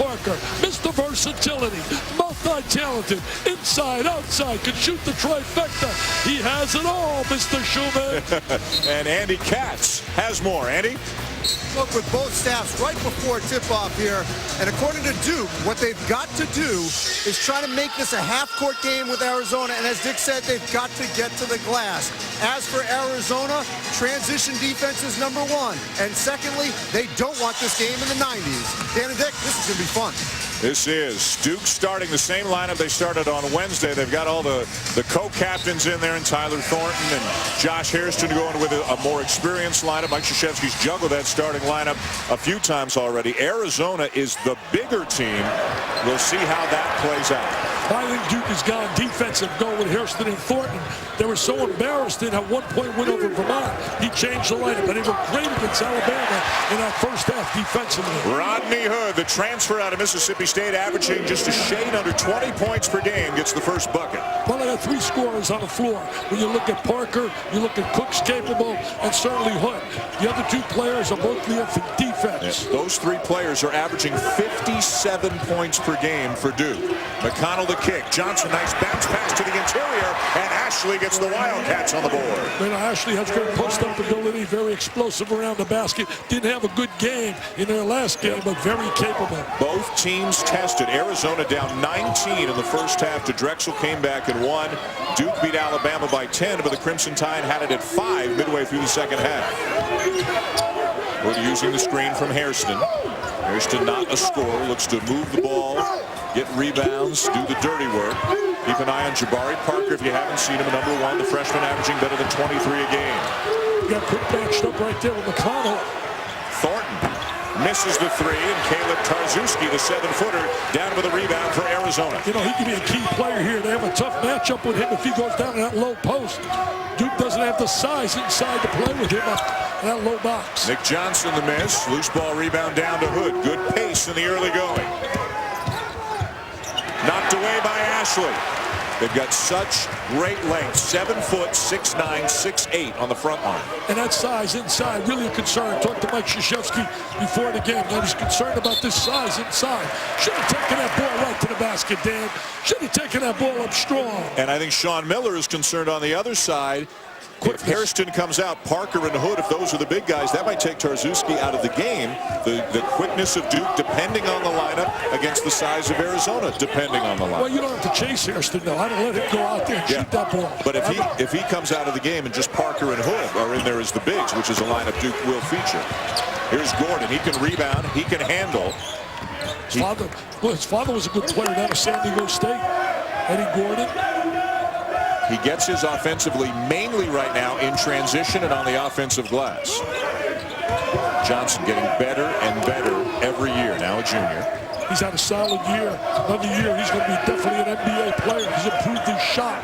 Parker, Mr. Versatility, multi-talented, inside, outside, can shoot the trifecta. He has it all, Mr. Schumann. And Andy Katz has more. Andy? Look, with both staffs right before tip-off here, and according to Duke, what they've got to do is try to make this a half-court game with Arizona, and as Dick said, they've got to get to the glass. As for Arizona, transition defense is number one, and secondly, they don't want this game in the 90s. Dan and Dick, this is going to be fun. This is Duke starting the same lineup they started on Wednesday. They've got all the co-captains in there, and Tyler Thornton and Josh Hairston going with a more experienced lineup. Mike Krzyzewski's juggled that starting lineup a few times already. Arizona is the bigger team. We'll see how that plays out. I think Duke has gone defensive, going with Hairston and Thornton. They were so embarrassed in a one-point win over Vermont. He changed the lineup, but they were great against Alabama in that first half defensively. Rodney Hood, the transfer out of Mississippi State, averaging just a shade under 20 points per game, gets the first bucket. Well, they got three scorers on the floor. When you look at Parker, you look at Cook's capable, and certainly Hood. The other two players are both there for defense. Yeah, those three players are averaging 57 points per game for Duke. McConnell the kick. Johnson, nice bounce pass to the interior, and Ashley gets the Wildcats on the board. You know, Ashley has great post-up ability, very explosive around the basket. Didn't have a good game in their last game, but very capable. Both teams tested. Arizona down 19 in the first half to Drexel, came back and won. Duke beat Alabama by 10, but the Crimson Tide had it at 5 midway through the second half. We're using the screen from Hairston. Hairston, not a scorer, looks to move the ball, get rebounds, do the dirty work. Keep an eye on Jabari Parker if you haven't seen him, number one, the freshman averaging better than 23 a game. Got quick matched up right there with McConnell. Thornton misses the three, and Caleb Tarzewski, the 7-footer, down with a rebound for Arizona. You know, he can be a key player here. They have a tough matchup with him if he goes down in that low post. Duke doesn't have the size inside to play with him in that low box. Nick Johnson the miss. Loose ball rebound down to Hood. Good pace in the early going. Knocked away by Ashley. They've got such great length. 7 foot, 6'9", 6'8" on the front line. And that size inside, really a concern. Talked to Mike Krzyzewski before the game. I was concerned about this size inside. Should have taken that ball right to the basket, Dan. Should have taken that ball up strong. And I think Sean Miller is concerned on the other side. If Hairston comes out, Parker and Hood, if those are the big guys, that might take Tarzewski out of the game. The quickness of Duke, depending on the lineup, against the size of Arizona, depending on the lineup. Well, you don't have to chase Hairston, though. I don't let him go out there and shoot that ball. But if he comes out of the game and just Parker and Hood are in there as the bigs, which is a lineup Duke will feature. Here's Gordon. He can rebound. He can handle. His father was a good player down at San Diego State. Eddie Gordon. He gets his offensively mainly right now in transition and on the offensive glass. Johnson getting better and better every year, now a junior. He's had a solid year. Another year, he's going to be definitely an NBA player. He's improved his shot.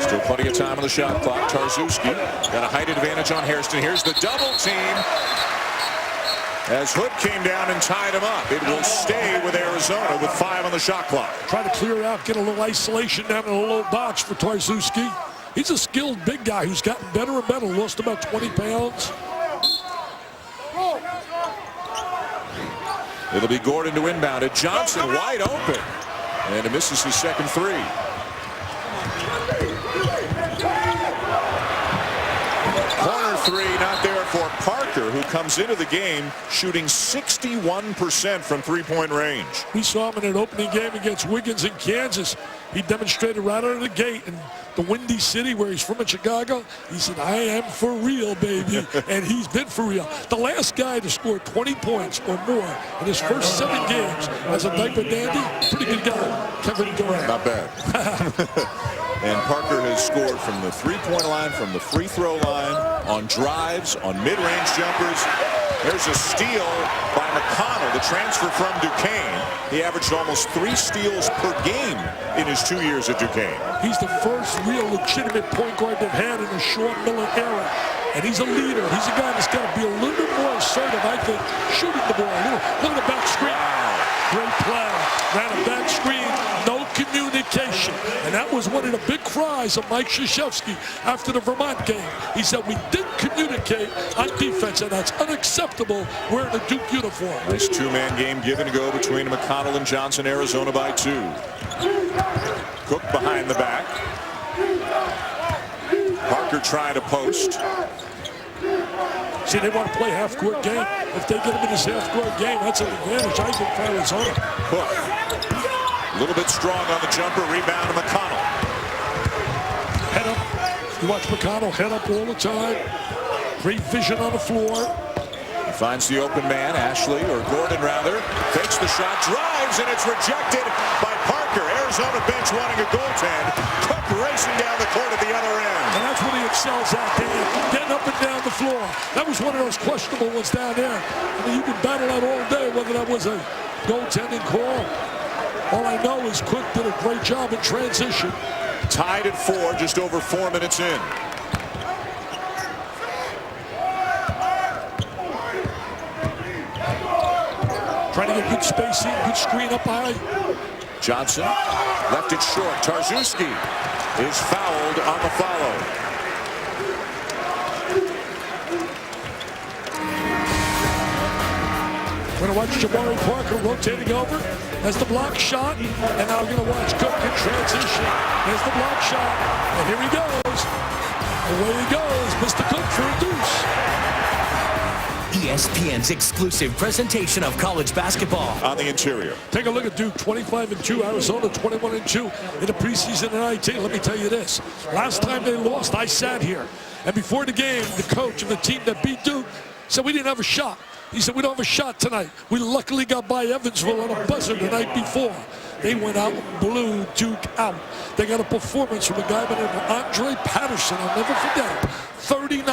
Still plenty of time on the shot clock. Tarzewski got a height advantage on Hairston. Here's the double team. As Hood came down and tied him up. It will stay with Arizona with 5 on the shot clock. Try to clear out, get a little isolation down in a low box for Tarzewski. He's a skilled big guy who's gotten better and better. Lost about 20 pounds. It'll be Gordon to inbound it. Johnson wide open. And he misses his second three. Corner three, not there for Parker, who comes into the game shooting 61% from three-point range. We saw him in an opening game against Wiggins in Kansas. He demonstrated right out of the gate in the Windy City where he's from in Chicago. He said, I am for real, baby. And he's been for real. The last guy to score 20 points or more in his first 7 games as a diaper dandy, pretty good guy, Kevin Durant. Not bad. And Parker has scored from the three-point line, from the free throw line, on drives, on mid-range jumpers. There's a steal by McConnell, the transfer from Duquesne. He averaged almost 3 steals per game in his 2 years at Duquesne. He's the first real legitimate point guard they've had in the Sean Miller era. And he's a leader. He's a guy that's got to be a little bit more assertive, I think, shooting the ball. Look at the back screen. Wow. Great play. Ran a back screen. No communication. And that was one of the big fries of Mike Krzyzewski after the Vermont game. He said, we didn't communicate on defense, and that's unacceptable wearing a Duke uniform. Nice two-man game given to go between McConnell and Johnson. Arizona by 2. Cook behind the back. Parker trying to post. See, they want to play half-court game. If they get him in this half-court game, that's an advantage, I think, for Arizona. Cook. A little bit strong on the jumper. Rebound to McConnell. Head up. You watch McConnell head up all the time. Great vision on the floor. He finds the open man, Ashley, or Gordon rather. Fakes the shot, drives, and it's rejected by Parker. Arizona bench wanting a goaltend. Cook racing down the court at the other end. And that's what he excels at, Dan. Getting up and down the floor. That was one of those questionable ones down there. I mean, you can battle that all day, whether that was a goaltending call. All I know is Cook did a great job in transition. Tied at 4, just over 4 minutes in. Trying to get good spacing, good screen up high. Johnson left it short. Tarczewski is fouled on the follow. We're going to watch Jabari Parker rotating over. That's the block shot. And now we're going to watch Cook in transition. There's the block shot. And here he goes. Away he goes. Mr. Cook for a deuce. ESPN's exclusive presentation of college basketball. On the interior. Take a look at Duke, 25-2. Arizona, 21-2 in the preseason in 19. Let me tell you this. Last time they lost, I sat here. And before the game, the coach of the team that beat Duke said we didn't have a shot. He said, we don't have a shot tonight. We luckily got by Evansville on a buzzer the night before. They went out and blew Duke out. They got a performance from a guy by the name of Andre Patterson. I'll never forget it. 39.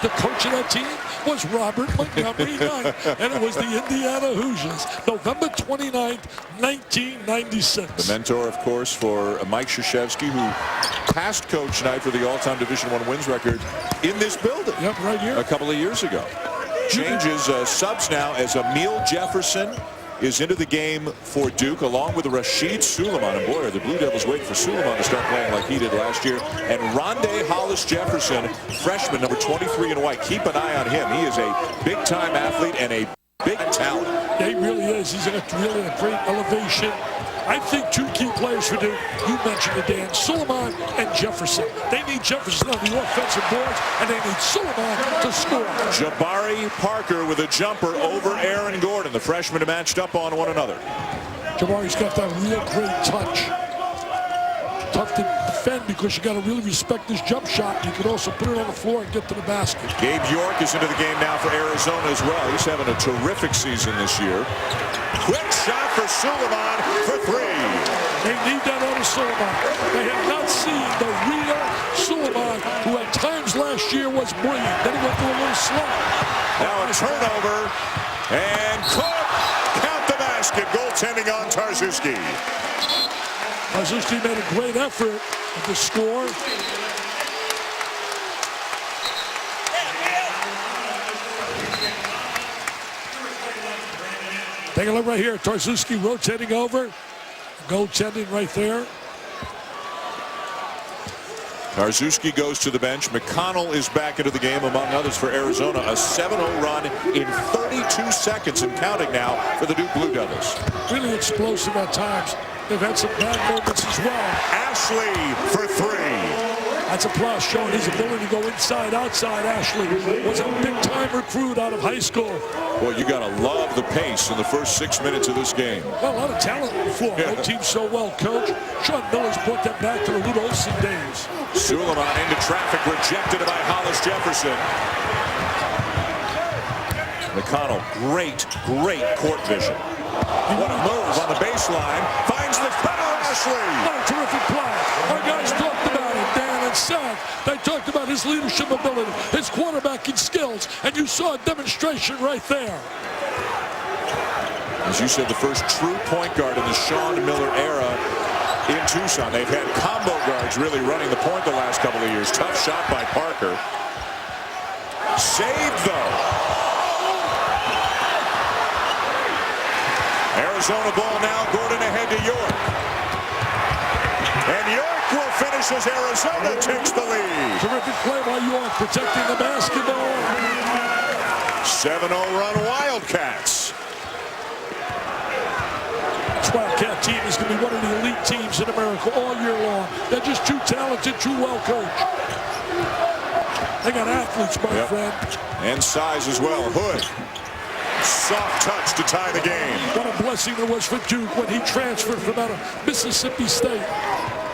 The coach of that team was Robert Montgomery Knight, and it was the Indiana Hoosiers. November 29th, 1996. The mentor, of course, for Mike Krzyzewski, who passed Coach Knight for the all-time Division I wins record in this building. Yep, right here. A couple of years ago. Changes subs now as Emil Jefferson is into the game for Duke, along with Rashid Suleiman. And boy, are the Blue Devils waiting for Suleiman to start playing like he did last year. And Rondé Hollis Jefferson, freshman, number 23 in white. Keep an eye on him. He is a big-time athlete and a big talent. Yeah, he really is. He's really a great elevation. I think 2 key players for Duke, you mentioned it, Dan, Suleiman and Jefferson. They need Jefferson on the offensive boards, and they need Suleiman to score. Jabari Parker with a jumper over Aaron Gordon. The freshmen are matched up on one another. Jabari's got that real great touch. Tough to defend because you got to really respect his jump shot. You can also put it on the floor and get to the basket. Gabe York is into the game now for Arizona as well. He's having a terrific season this year. Quick shot for Suleiman for 3. They need that out of Suleiman. They have not seen the real Suleiman, who at times last year was brilliant. Then he went through a little slump. Now a turnover, and Cook count the basket. Goaltending on Tarczewski. Tarczewski made a great effort to score. Take a look right here. Tarczewski rotating over. Goaltending right there. Tarczewski goes to the bench. McConnell is back into the game, among others, for Arizona. A 7-0 run in 32 seconds and counting now for the Duke Blue Devils. Really explosive at times. They've had some bad moments as well. Ashley for 3. That's a plus, showing his ability to go inside, outside. Ashley was a big-time recruit out of high school. Well, you got to love the pace in the first 6 minutes of this game. Well, a lot of talent on the floor. Yeah. No team so well coached. Sean Miller's brought that back to the Lute Olson days. Suleiman into traffic, rejected by Hollis Jefferson. McConnell, great court vision. What a move on the baseline. Finds the cutter, Ashley. What a terrific play. Our guys talked about it, Dan and Seth. They talked about his leadership ability, his quarterbacking skills, and you saw a demonstration right there. As you said, the first true point guard in the Sean Miller era in Tucson. They've had combo guards really running the point the last couple of years. Tough shot by Parker. Saved, though. Arizona ball now. Gordon ahead to York. And York will finish as Arizona takes the lead. Terrific play by York, protecting the basketball. 7-0 run Wildcats. This Wildcat team is going to be one of the elite teams in America all year long. They're just too talented, too well coached. They got athletes, my friend. And size as well. Hood. Soft touch to tie the game. What a blessing it was for Duke when he transferred from out of Mississippi State.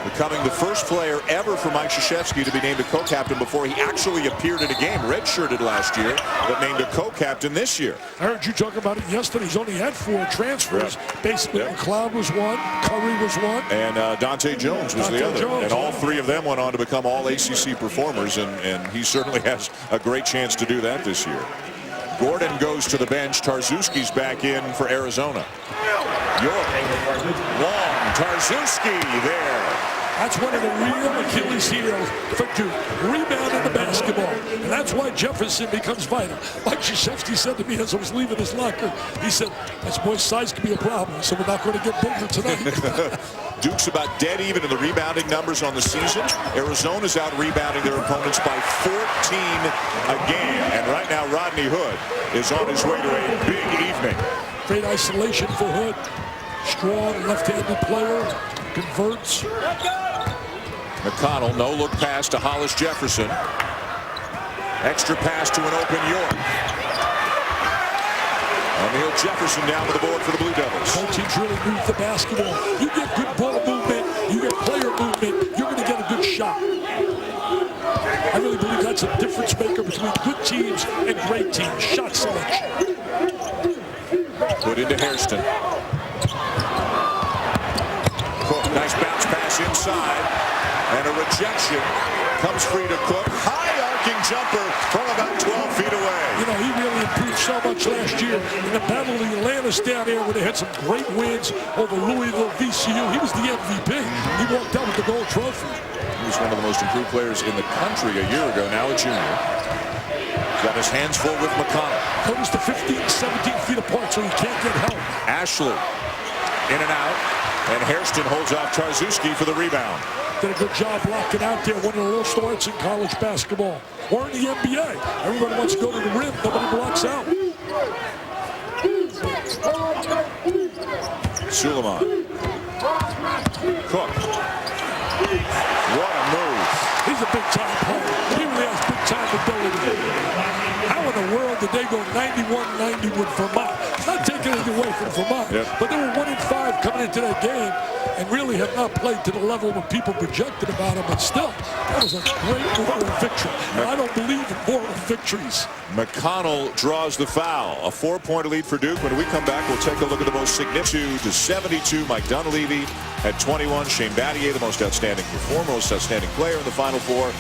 Becoming the first player ever for Mike Krzyzewski to be named a co-captain before he actually appeared in a game. Redshirted last year, but named a co-captain this year. I heard you talk about it yesterday. He's only had 4 transfers. Basically, McLeod was one, Curry was one. And Dante Jones was the other. And all 3 of them went on to become all ACC performers, and he certainly has a great chance to do that this year. Gordon goes to the bench. Tarzewski's back in for Arizona. York, long, Tarzewski there. That's one of the real Achilles heels for Duke. Rebounding the basketball. And that's why Jefferson becomes vital. Mike Krzyzewski said to me as I was leaving his locker, he said, this boy's size could be a problem, so we're not going to get bigger tonight. Duke's about dead even in the rebounding numbers on the season. Arizona's out rebounding their opponents by 14 a game. And right now, Rodney Hood is on his way to a big evening. Great isolation for Hood. Strong left-handed player. Converts. McConnell, no-look pass to Hollis Jefferson. Extra pass to an open York. O'Neal Jefferson down to the board for the Blue Devils. Both teams really move the basketball. You get good ball movement, you get player movement, you're going to get a good shot. I really believe that's a difference maker between good teams and great teams. Shot selection. Put into Hairston. Cook, nice bounce pass inside. And a rejection. Comes free to Cook. High arcing jumper from about 12 feet away. You know, he really improved so much last year in the Battle of the Atlantis down there where they had some great wins over Louisville, VCU. He was the MVP. He walked out with the gold trophy. He was one of the most improved players in the country a year ago, now a junior. Got his hands full with McConnell. Notice the 15, 17 feet apart so he can't get help. Ashley in and out. And Hairston holds off Tarzewski for the rebound. Did a good job blocking out there. One of the little starts in college basketball. Or in the NBA. Everybody wants to go to the rim. Nobody blocks out. Suleiman. Cook. What a move. He's a big-time player. He really has big-time ability. How in the world did they go 91-90 with Vermont? Not taking anything away from Vermont, but they were 1-5 coming into that game and really have not played to the level what people projected about them. But still, that was a great moral victory. And I don't believe in moral victories. McConnell draws the foul. A 4-point lead for Duke. When we come back, we'll take a look at the most significant to 72. Mike Dunleavy at 21. Shane Battier, the most outstanding performer, most outstanding player in the Final Four,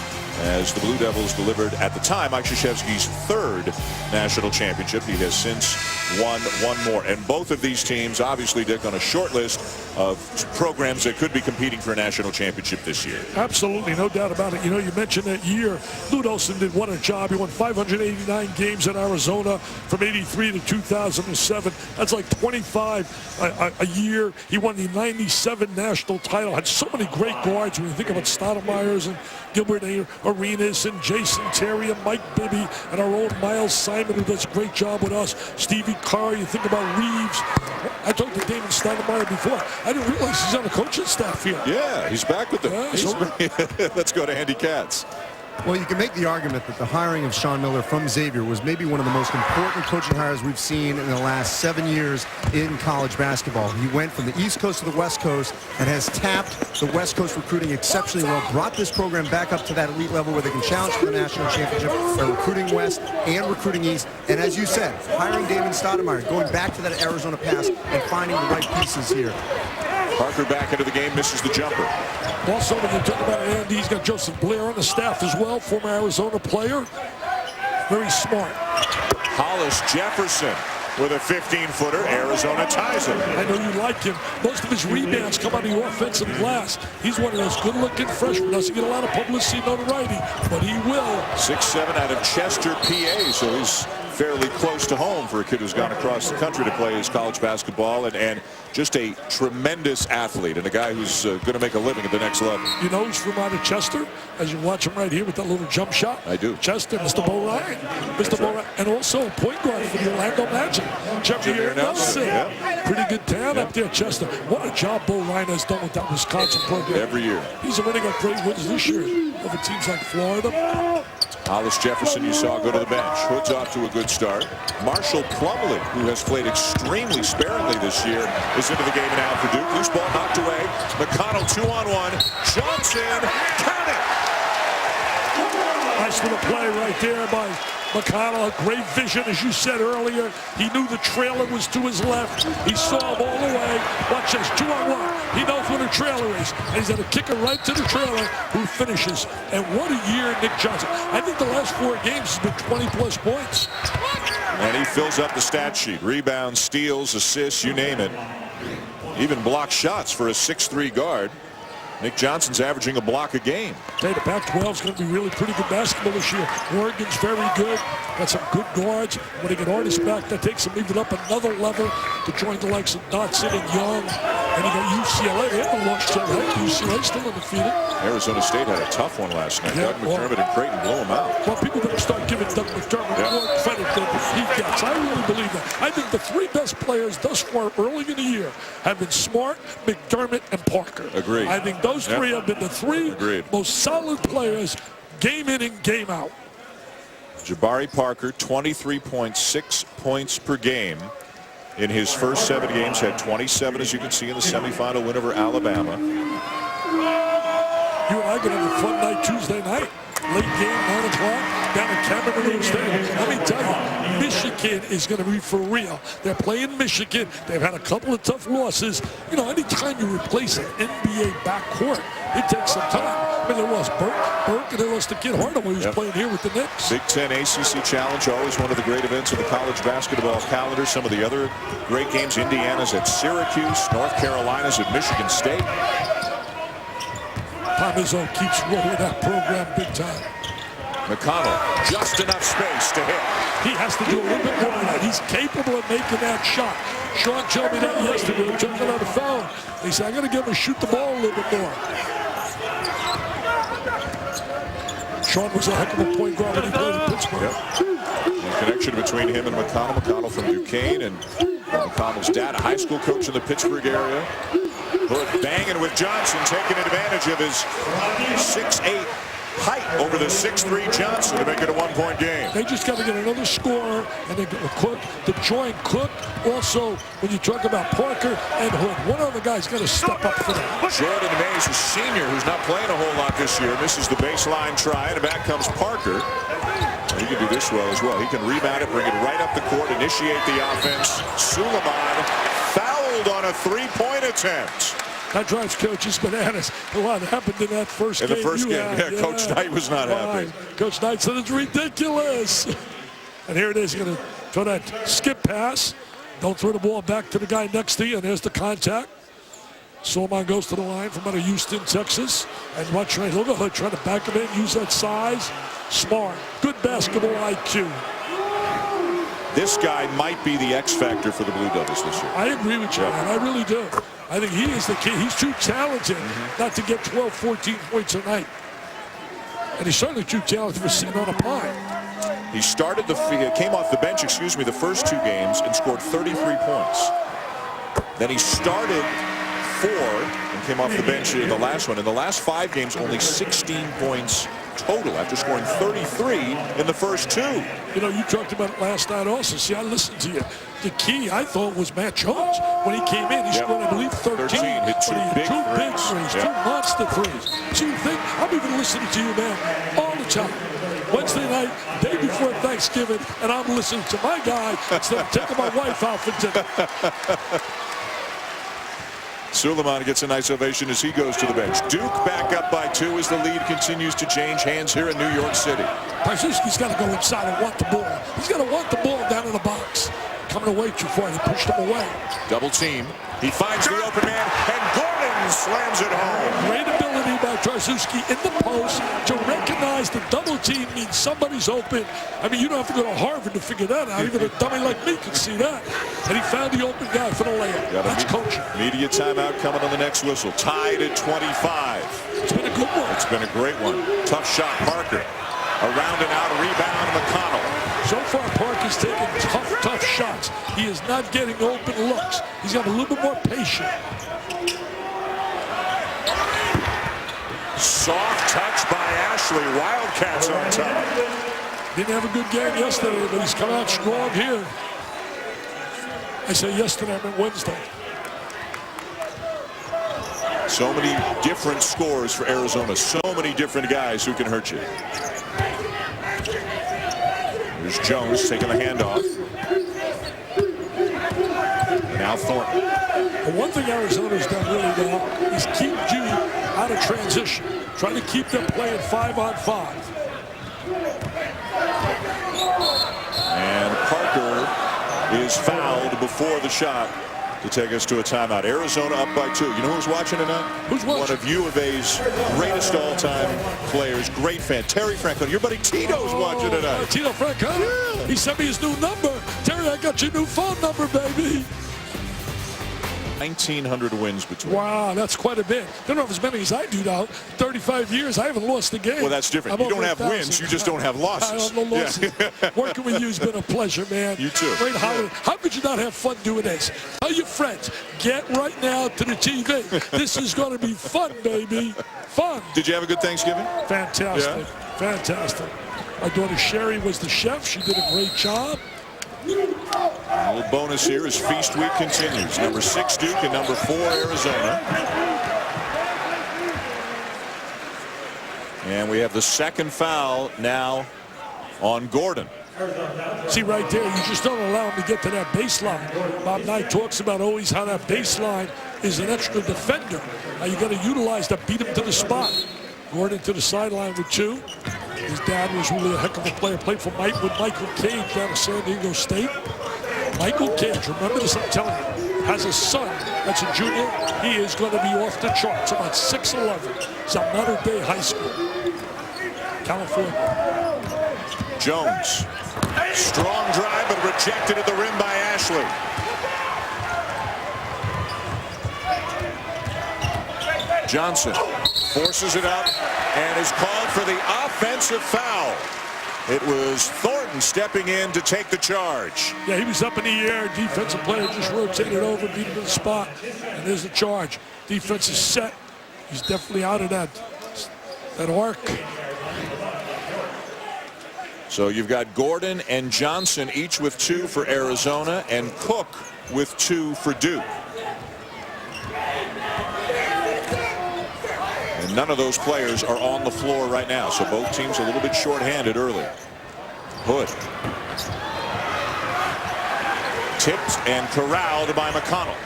as the Blue Devils delivered at the time Mike Krzyzewski's 3rd national championship. He has since won one more. And both of these teams, obviously, Dick, on a short list of programs that could be competing for a national championship this year. Absolutely, no doubt about it. You know, you mentioned that year. Lute Olson did what a job. He won 589 games at Arizona from 83 to 2007. That's like 25 a year. He won the 97 national title. Had so many great guards when you think about Stoudemire's and Gilbert Arenas and Jason Terry and Mike Bibby and our old Miles Simon, who does a great job with us. Stevie Carr, you think about Reeves. I talked to Damon Stoudemire before. I didn't realize he's on the coaching staff here. Yeah, he's back with them. Yeah, let's go to Andy Katz. Well, you can make the argument that the hiring of Sean Miller from Xavier was maybe one of the most important coaching hires we've seen in the last 7 years in college basketball. He went from the East Coast to the West Coast and has tapped the West Coast recruiting exceptionally well, brought this program back up to that elite level where they can challenge for the national championship. They're recruiting West and recruiting East. And as you said, hiring Damon Stoudemire, going back to that Arizona pass and finding the right pieces here. Parker back into the game, misses the jumper. Also, when you talk about Andy, he's got Joseph Blair on the staff as well, former Arizona player. Very smart. Hollis Jefferson with a 15-footer. Arizona ties it. I know you like him. Most of his rebounds come on the offensive glass. He's one of those good-looking freshmen. Doesn't get a lot of publicity, notoriety, but he will. 6'7" out of Chester, PA, so he's fairly close to home for a kid who's gone across the country to play his college basketball, and just a tremendous athlete and a guy who's going to make a living at the next level. You know who's from out of Chester? As you watch him right here with that little jump shot. I do. Chester, Mr. Bo Ryan. Mr. Bo Ryan. And also a point guard for the Orlando Magic. Jameer Nelson. Yeah. Pretty good talent up there, Chester. What a job Bo Ryan has done with that Wisconsin program. Every year. He's already got great wins this year over teams like Florida. Hollis Jefferson, you saw, go to the bench. Hood's off to a good start. Marshall Plumlee, who has played extremely sparingly this year, is into the game now for Duke. Loose ball knocked away. McConnell 2-on-1. Johnson, count it! Nice little play right there by McConnell. A great vision, as you said earlier. He knew the trailer was to his left. He saw him all the way. Watch this, 2-on-1. He knows where the trailer is. And he's going to kick it right to the trailer, who finishes. And what a year, Nick Johnson. I think the last 4 games has been 20-plus points. And he fills up the stat sheet. Rebounds, steals, assists, you name it. Even blocked shots for a 6'3" guard. Nick Johnson's averaging a block a game. The Pac-12 is going to be really pretty good basketball this year. Oregon's very good. Got some good guards. When they get Artis back, that takes them even up another level to join the likes of Dotson and Young. And you got UCLA. They haven't lost yet, right? UCLA still undefeated. Arizona State had a tough one last night. Doug McDermott and Creighton blew him out. Well, people better start giving Doug McDermott more credit than he gets. I really believe that. I think the 3 best players thus far early in the year have been Smart, McDermott, and Parker. Agreed. I think those 3 have been the 3 most solid players game in and game out. Jabari Parker, 23.6 points per game in his first 7 games. Had 27, as you can see, in the semifinal win over Alabama. You and I going to have a fun night Tuesday night. Late game, 9 o'clock, down at Cameron Stadium. Let me tell you, Michigan is going to be for real. They're playing Michigan. They've had a couple of tough losses. You know, anytime you replace an NBA backcourt, it takes some time. I mean, they lost Burke, and they lost the kid Hardaway, who's playing here with the Knicks. Big Ten ACC Challenge, always one of the great events of the college basketball calendar. Some of the other great games, Indiana's at Syracuse, North Carolina's at Michigan State. Tom Izzo keeps rolling that program big time. McConnell, just enough space to hit. He has to do a little bit more than that. He's capable of making that shot. Sean told me that yesterday. We took it on the phone. He said, I'm going to give him to shoot the ball a little bit more. Sean was a heck of a point guard when he played in Pittsburgh. The connection between him and McConnell. McConnell from Duquesne, and McConnell's dad, a high school coach in the Pittsburgh area. Hood banging with Johnson, taking advantage of his 6'8" height over the 6'3" Johnson to make it a 1-point game. They just got to get another scorer, and they get Cook to join Cook. Also, when you talk about Parker and Hood, one other guy's got to step up for them. Jordan Mays, a senior who's not playing a whole lot this year, misses the baseline try, and back comes Parker. He can do this well as well. He can rebound it, bring it right up the court, initiate the offense. Suleiman fouled on a 3-point attempt. That drives coaches bananas. A lot happened in that first game. In the first game, Coach Knight was not happy. Coach Knight said it's ridiculous. And here it is. You're going to throw that skip pass. Don't throw the ball back to the guy next to you, and there's the contact. Suleiman goes to the line from out of Houston, Texas. And watch right, look at Hood trying to back him in, use that size. Smart. Good basketball IQ. This guy might be the X factor for the Blue Devils this year. I agree with you, man. I really do. I think he is the key. He's too talented not to get 12, 14 points a night. And he's certainly too talented for sitting on a pine. He came off the bench, the first 2 games and scored 33 points. Then he started 4 and came off the bench in the last one. In the last 5 games, only 16 points total after scoring 33 in the first 2. You know, you talked about it last night also. See, I listened to you. The key, I thought, was Matt Jones. When he came in, he scored, I believe, 13. Hit 2 big threes, 2 monster threes. So you think, I'm even listening to you, man, all the time. Wednesday night, day before Thanksgiving, and I'm listening to my guy instead of taking my wife out for dinner. Suleiman gets a nice ovation as he goes to the bench. Duke back up by 2 as the lead continues to change hands here in New York City. Parzynski's got to go inside and want the ball. He's got to want the ball down in the box. Coming away too far, they pushed him away. Double team. He finds the open man, and Gordon slams it home. Great ability by Tarczewski in the post to recognize the double team means somebody's open. I mean, you don't have to go to Harvard to figure that out. Even a dummy like me can see that. And he found the open guy for the layup. That's coaching. Media timeout coming on the next whistle. Tied at 25. It's been a good one. It's been a great one. Tough shot, Parker. Around and out, rebound, McConnell. So far, Parker's taking tough shots. He is not getting open looks. He's got a little bit more patience. Soft touch by Ashley. Wildcats on top. Didn't have a good game yesterday, but he's come out strong here. I say yesterday, I meant Wednesday. So many different scores for Arizona. So many different guys who can hurt you. Here's Jones taking the handoff. Now Thornton. The one thing Arizona's done really well is keep G out of transition. Trying to keep them playing 5-on-5. And Parker is fouled before the shot to take us to a timeout. Arizona up by 2. You know who's watching tonight? Who's watching? One of U of A's greatest all-time players. Great fan. Terry Francona. Your buddy Tito's watching tonight. Tito Francona? Yeah. He sent me his new number. Terry, I got your new phone number, baby. 1,900 wins between. Wow, that's quite a bit. Don't know if as many as I do now. 35 years, I haven't lost a game. Well, that's different. You don't have wins, you just don't have losses. I don't know losses. Yeah. Working with you has been a pleasure, man. You too. Great holiday. How could you not have fun doing this? Tell your friends, get right now to the TV. This is going to be fun, baby. Fun. Did you have a good Thanksgiving? Fantastic. Yeah. Fantastic. My daughter Sherry was the chef. She did a great job. A little bonus here as Feast Week continues. Number 6 Duke and number 4 Arizona. And we have the second foul now on Gordon. See right there, you just don't allow him to get to that baseline. Bob Knight talks about always how that baseline is an extra defender. Now you got to utilize that, beat him to the spot. Gordon to the sideline with 2. His dad was really a heck of a player. Played for with Michael Cage down at San Diego State. Michael Cage, remember this, I'm telling you, has a son that's a junior. He is going to be off the charts, about 6'11". It's a modern-day high school. California. Jones. Strong drive, but rejected at the rim by Ashley. Johnson forces it up and is called for the offensive foul. It was Thornton stepping in to take the charge. Yeah, he was up in the air. Defensive player just rotated over, beat him in the spot, and there's the charge. Defense is set. He's definitely out of that arc. So you've got Gordon and Johnson each with 2 for Arizona, and Cook with 2 for Duke. And none of those players are on the floor right now, so both teams a little bit shorthanded early. Hood. Tipped and corralled by McConnell.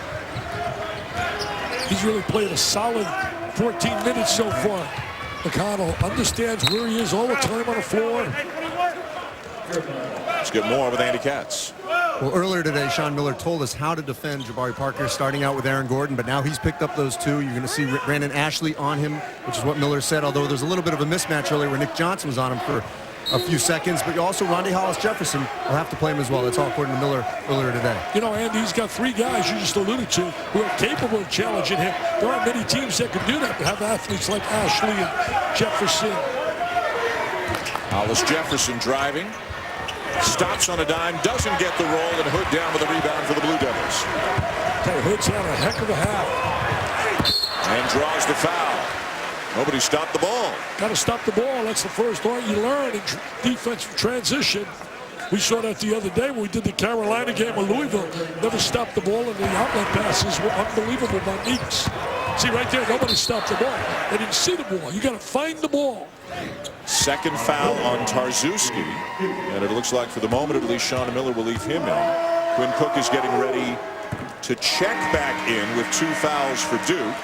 He's really played a solid 14 minutes so far. McConnell understands where he is all the time on the floor. Let's get more with Andy Katz. Well, earlier today, Sean Miller told us how to defend Jabari Parker, starting out with Aaron Gordon, but now he's picked up those 2. You're going to see Brandon Ashley on him, which is what Miller said, although there's a little bit of a mismatch earlier where Nick Johnson was on him for a few seconds, but also Rondae Hollis-Jefferson will have to play him as well. That's all according to Miller earlier today. You know, Andy, he's got 3 guys you just alluded to who are capable of challenging him. There aren't many teams that can do that, but have athletes like Ashley and Jefferson. Hollis-Jefferson driving. Stops on a dime, doesn't get the roll, and Hood down with a rebound for the Blue Devils. Okay, Hood's had a heck of a half. And draws the foul. Nobody stopped the ball. Got to stop the ball. That's the first art you learn in defensive transition. We saw that the other day when we did the Carolina game with Louisville. Never stopped the ball, and the outlet passes were unbelievable by Meeks. See, right there, nobody stopped the ball. They didn't see the ball. You got to find the ball. Second foul on Tarczewski. And it looks like for the moment, at least, Sean Miller will leave him in. Quinn Cook is getting ready to check back in with 2 fouls for Duke.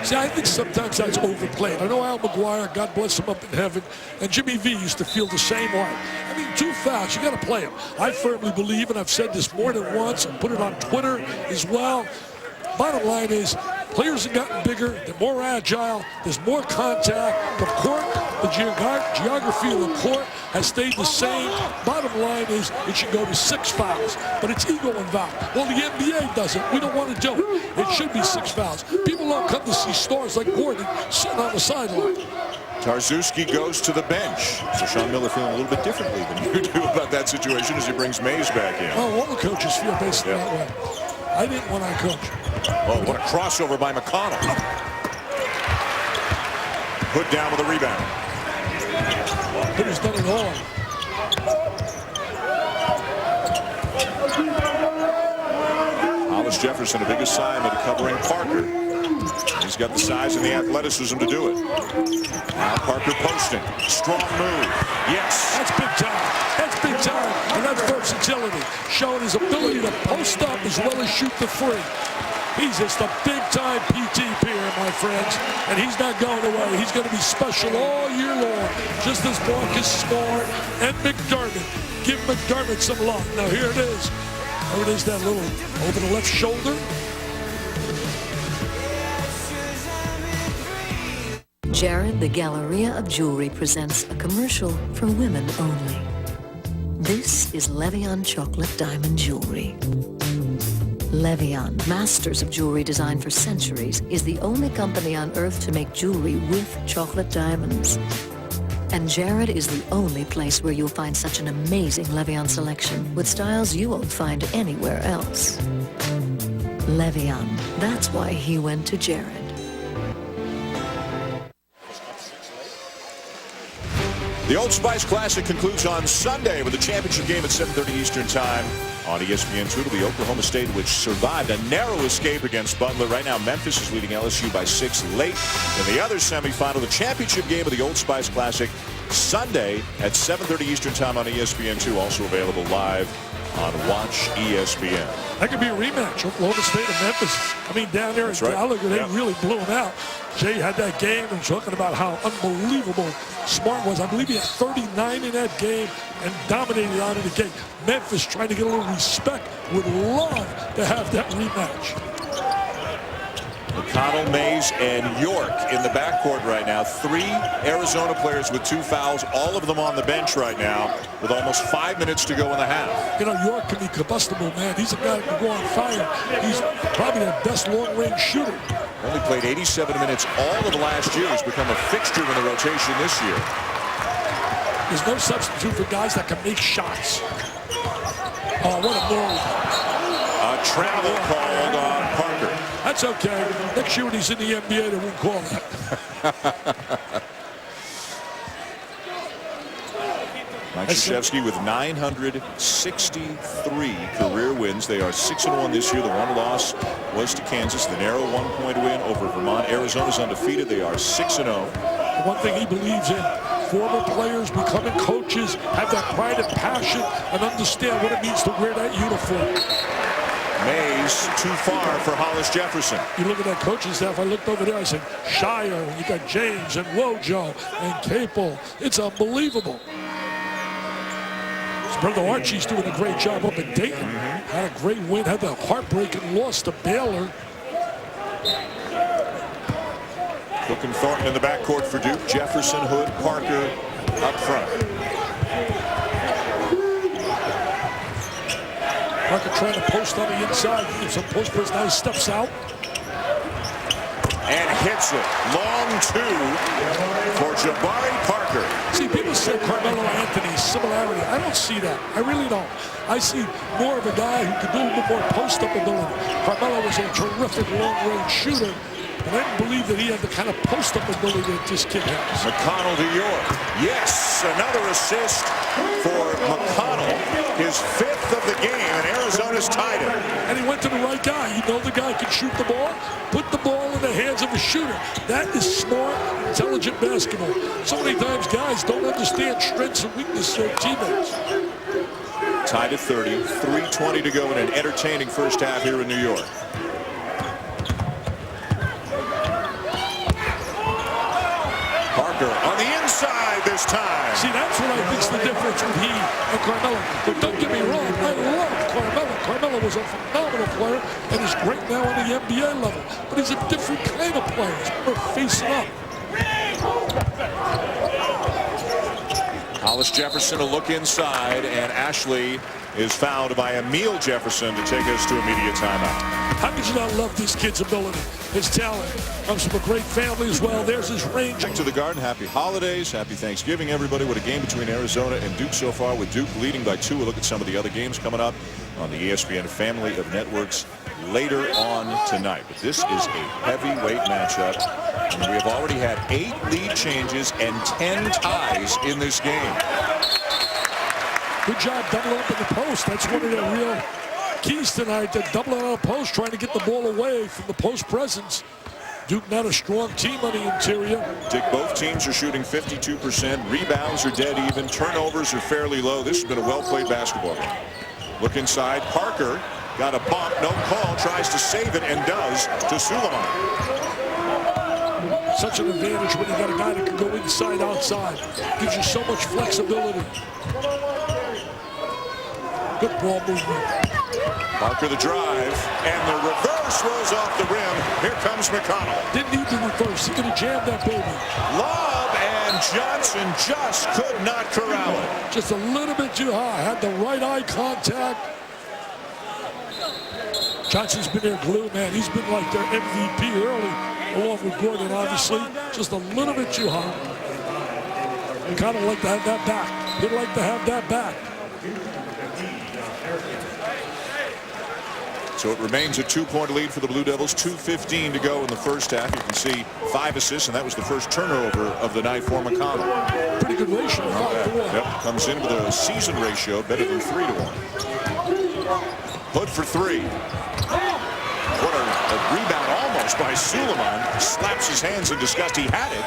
See, I think sometimes that's overplayed. I know Al McGuire, God bless him up in heaven, and Jimmy V used to feel the same way. I mean, 2 fouls, you got to play them. I firmly believe, and I've said this more than once, and put it on Twitter as well. Bottom line is, Players have gotten bigger. They're more agile. There's more contact. The court, the geography of the court has stayed the same. Bottom line is it should go to 6 fouls, but it's ego involved. Well, the NBA doesn't. We don't want to do it. It should be 6 fouls. People don't come to see stars like Gordon sitting on the sideline. Tarzewski goes to the bench. So Sean Miller feeling a little bit differently than you do about that situation as he brings Mays back in. Well, all the coaches feel basically that way. I didn't when I coached. Oh, what a crossover by McConnell. Put down with a rebound. Hood's done it all. Hollis Jefferson, a big assignment covering Parker. He's got the size and the athleticism to do it. Now Parker posting. Strong move. Yes. That's big time. That's big time. And that's versatility. Showing his ability to post up as well as shoot the three. He's just a big-time PTP here, my friends. And he's not going away. He's going to be special all year long. Just as Marcus Smart and McDermott. Give McDermott some love. Now here it is. There it is, that little over the left shoulder. Jared, the Galleria of Jewelry, presents a commercial for women only. This is Levion Chocolate Diamond Jewelry. Levion, masters of jewelry design for centuries, is the only company on earth to make jewelry with chocolate diamonds. And Jared is the only place where you'll find such an amazing Levion selection with styles you won't find anywhere else. Levion, that's why he went to Jared. The Old Spice Classic concludes on Sunday with a championship game at 7:30 Eastern Time on ESPN2. It'll be Oklahoma State, which survived a narrow escape against Butler. Right now, Memphis is leading LSU by 6 late. In the other semifinal, the championship game of the Old Spice Classic, Sunday at 7:30 Eastern Time on ESPN2. Also available live on Watch ESPN. That could be a rematch. Oklahoma State and Memphis. I mean, down there in Gallagher, they really blew them out. Jay had that game and talking about how unbelievable Smart was. I believe he had 39 in that game and dominated out of the gate. Memphis trying to get a little respect. Would love to have that rematch. McConnell, Mays, and York in the backcourt right now. 3 Arizona players with 2 fouls, all of them on the bench right now with almost 5 minutes to go in the half. You know, York can be combustible, man. He's a guy that can go on fire. He's probably the best long-range shooter. Only played 87 minutes all of last year. He's become a fixture in the rotation this year. There's no substitute for guys that can make shots. Oh, what a move. A travel called on Parker. That's okay. Next year when he's in the NBA, they won't call that. Mike Krzyzewski with 963 career wins. They are 6-1 this year. The one loss was to Kansas. The narrow 1-point win over Vermont. Arizona's undefeated. They are 6-0. The one thing he believes in, former players becoming coaches, have that pride and passion and understand what it means to wear that uniform. Mays too far for Hollis Jefferson. You look at that coaching staff. I looked over there. I said, Shire. You got James and Wojo and Capel. It's unbelievable. His brother Archie's doing a great job up in Dayton. Had a great win. Had the heartbreaking loss to Baylor. Cook and Thornton in the backcourt for Duke. Jefferson, Hood, Parker up front. Parker trying to post on the inside. Gives some post press. Now he steps out. And hits it. Long 2 for Jabari Parker. See, people say Carmelo Anthony's similarity. I don't see that. I really don't. I see more of a guy who can do a little more post-up ability. Carmelo was a terrific long-range shooter, but I didn't believe that he had the kind of post-up ability that this kid has. McConnell to York. Yes, another assist for McConnell. His 5th of the game, and Arizona's tied it. And he went to the right guy. You know the guy can shoot the ball. Put the ball in the hands of a shooter. That is smart, intelligent basketball. So many times guys don't understand strengths and weaknesses of their teammates. Tied at 30, 3:20 to go in an entertaining first half here in New York. Parker on the inside this time. See, that's what I think's the difference with he and Carmelo. But don't get me wrong, I love Carmelo. Carmelo was a phenomenal phenomenal player and is great now on the NBA level. But he's a different kind of player. We're facing up. Hollis Jefferson a look inside, and Ashley is fouled by Emil Jefferson to take us to immediate timeout. How could you not love this kid's ability, his talent? Comes from a great family as well. There's his range. Back to the Garden. Happy holidays. Happy Thanksgiving, everybody. What a game between Arizona and Duke so far, with Duke leading by 2. We'll look at some of the other games coming up on the ESPN family of networks later on tonight. But this is a heavyweight matchup. And we have already had 8 lead changes and 10 ties in this game. Good job doubling up in the post. That's one of the real keys tonight. They're doubling on the post, trying to get the ball away from the post presence. Duke not a strong team on the interior. Dick, both teams are shooting 52%. Rebounds are dead even. Turnovers are fairly low. This has been a well-played basketball game. Look inside. Parker got a bump. No call. Tries to save it and does to Suleiman. Such an advantage when you got a guy that can go inside, outside. Gives you so much flexibility. Good ball movement. Parker the drive, and the reverse rolls off the rim. Here comes McConnell. Didn't need the reverse. He could have jammed that baby. Lob, and Johnson just could not corral it. Just a little bit too high. Had the right eye contact. Johnson's been their glue, man. He's been like their MVP early, along with Gordon, obviously. Just a little bit too high. Kind of like to have that back. He'd like to have that back. So it remains a 2-point lead for the Blue Devils. 2:15 to go in the first half. You can see 5 assists, and that was the first turnover of the night for McConnell. Pretty good ratio, 5-to-1. Yep, comes in with a season ratio better than 3-to-1. Hood for 3. What a rebound almost by Suleiman. Slaps his hands in disgust. He had it,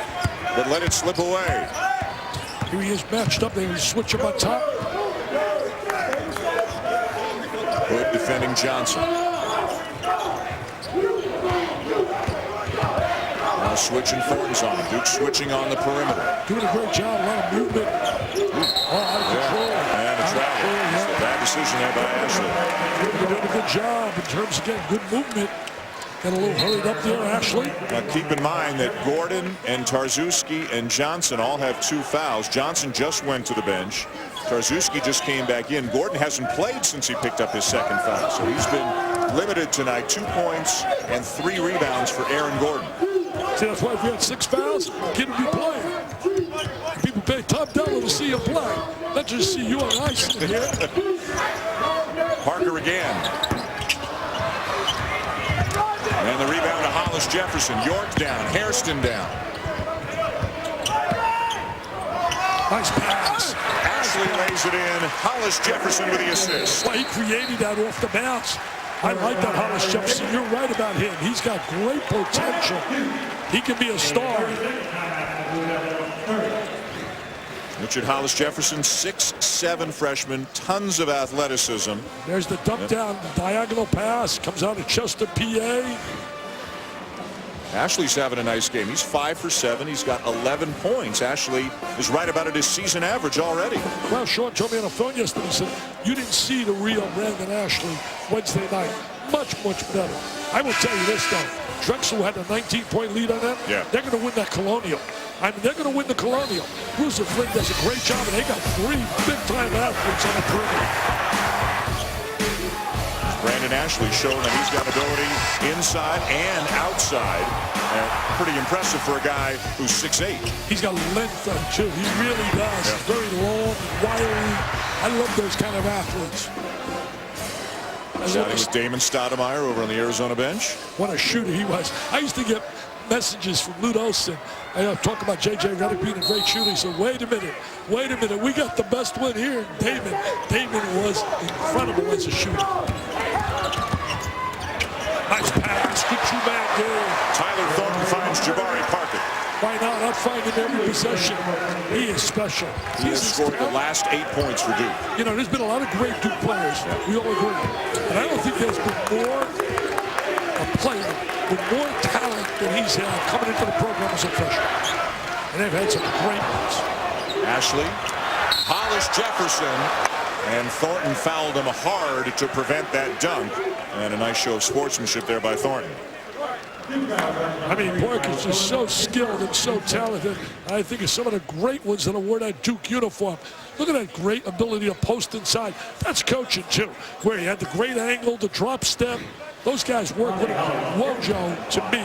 but let it slip away. Here he is matched up. They switch him on top. Hood defending Johnson. Now switching Thornton's on him. Duke switching on the perimeter. Doing a great job. A lot of movement. Out of control. And a travel. It's a bad decision there by Ashley. They're doing a good job in terms of getting good movement. Got a little hurried up there, Ashley. Now keep in mind that Gordon and Tarczewski and Johnson all have 2 fouls. Johnson just went to the bench. Tarczewski just came back in. Gordon hasn't played since he picked up his 2nd foul. So he's been limited tonight. 2 points and 3 rebounds for Aaron Gordon. See, that's why if you had 6 fouls, the kid would be playing. People pay top dollar to see you play. Not just see you and I sitting here. Parker again. And the rebound to Hollis Jefferson. York down. Hairston down. Nice pass. Ashley lays it in. Hollis Jefferson with the assist. Well, he created that off the bounce. I like that Hollis Jefferson. You're right about him. He's got great potential. He can be a star. Richard Hollis Jefferson, 6'7" freshman, tons of athleticism. There's the dump down, the diagonal pass, comes out of Chester, PA. Ashley's having a nice game. He's 5 for 7. He's got 11 points. Ashley is right about at his season average already. Well, Sean told me on the phone yesterday, he said, you didn't see the real Brandon Ashley Wednesday night. Much, much better. I will tell you this, though. Drexel had a 19-point lead on them. Yeah. They're going to win that Colonial. I mean, they're going to win the Colonial. Bruce Flynn does a great job, and they got 3 big-time athletes on the perimeter. Brandon Ashley showing that he's got ability inside and outside. Pretty impressive for a guy who's 6'8". He's got length, too. He really does. Yeah. He's very long, wiry. I love those kind of athletes. Starting with Damon Stoudemire over on the Arizona bench. What a shooter he was. I used to get messages from Lute Olson. I talk about J.J. Redick being a great shooter. He said, wait a minute, we got the best one here. Damon was incredible as a shooter. Nice pass, good 2-man game. Tyler Thornton finds Jabari Parker. Why not? I'll find him every possession. He is special. He has scored the last 8 points for Duke. You know, there's been a lot of great Duke players. We all agree. And I don't think there's been more a player with more talent than he's had coming into the program as a freshman. And they've had some great ones. Ashley, Hollis Jefferson, and Thornton fouled him hard to prevent that dunk. And a nice show of sportsmanship there by Thornton. I mean, Parker's just so skilled and so talented. I think of some of the great ones that wore that Duke uniform. Look at that great ability to post inside. That's coaching, too, where he had the great angle, the drop step. Those guys work with him. Wojo, to me,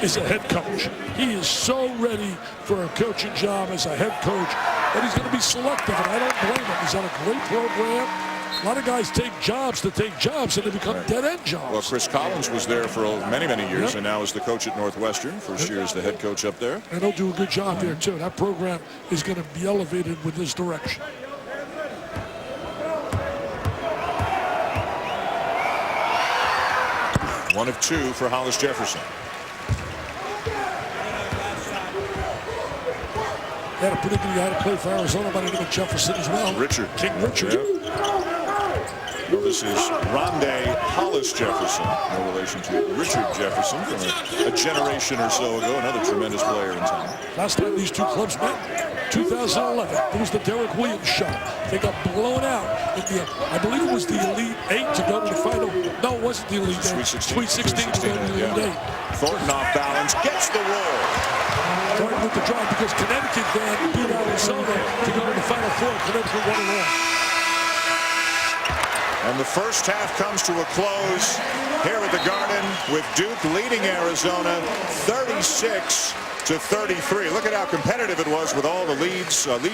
is a head coach. He is so ready for a coaching job as a head coach, but he's going to be selective, and I don't blame him. He's on a great program. A lot of guys take jobs to take jobs, and they become dead-end jobs. Well, Chris Collins was there for many, many years, and now is the coach at Northwestern. First year as the head coach up there. And he'll do a good job there, too. That program is going to be elevated with this direction. One of two for Hollis Jefferson. Had a pretty good guy to play for Arizona by the name of Jefferson as well. Richard. King Richard. Yep. Well, this is Rondé Hollis Jefferson, no relation to Richard Jefferson from a generation or so ago, another tremendous player in town. Last time these two clubs met, 2011, it was the Derek Williams show. They got blown out in the, I believe it was the Elite 8 to go to the final. No, it wasn't the Elite 8. Sweet 16 to go to the Elite 8. Thornton off balance, gets the roll. Thornton with the drive because Connecticut then beat Arizona to go to the Final Four. Connecticut won it all. And the first half comes to a close here at the Garden with Duke leading Arizona 36-33. Look at how competitive it was with all the lead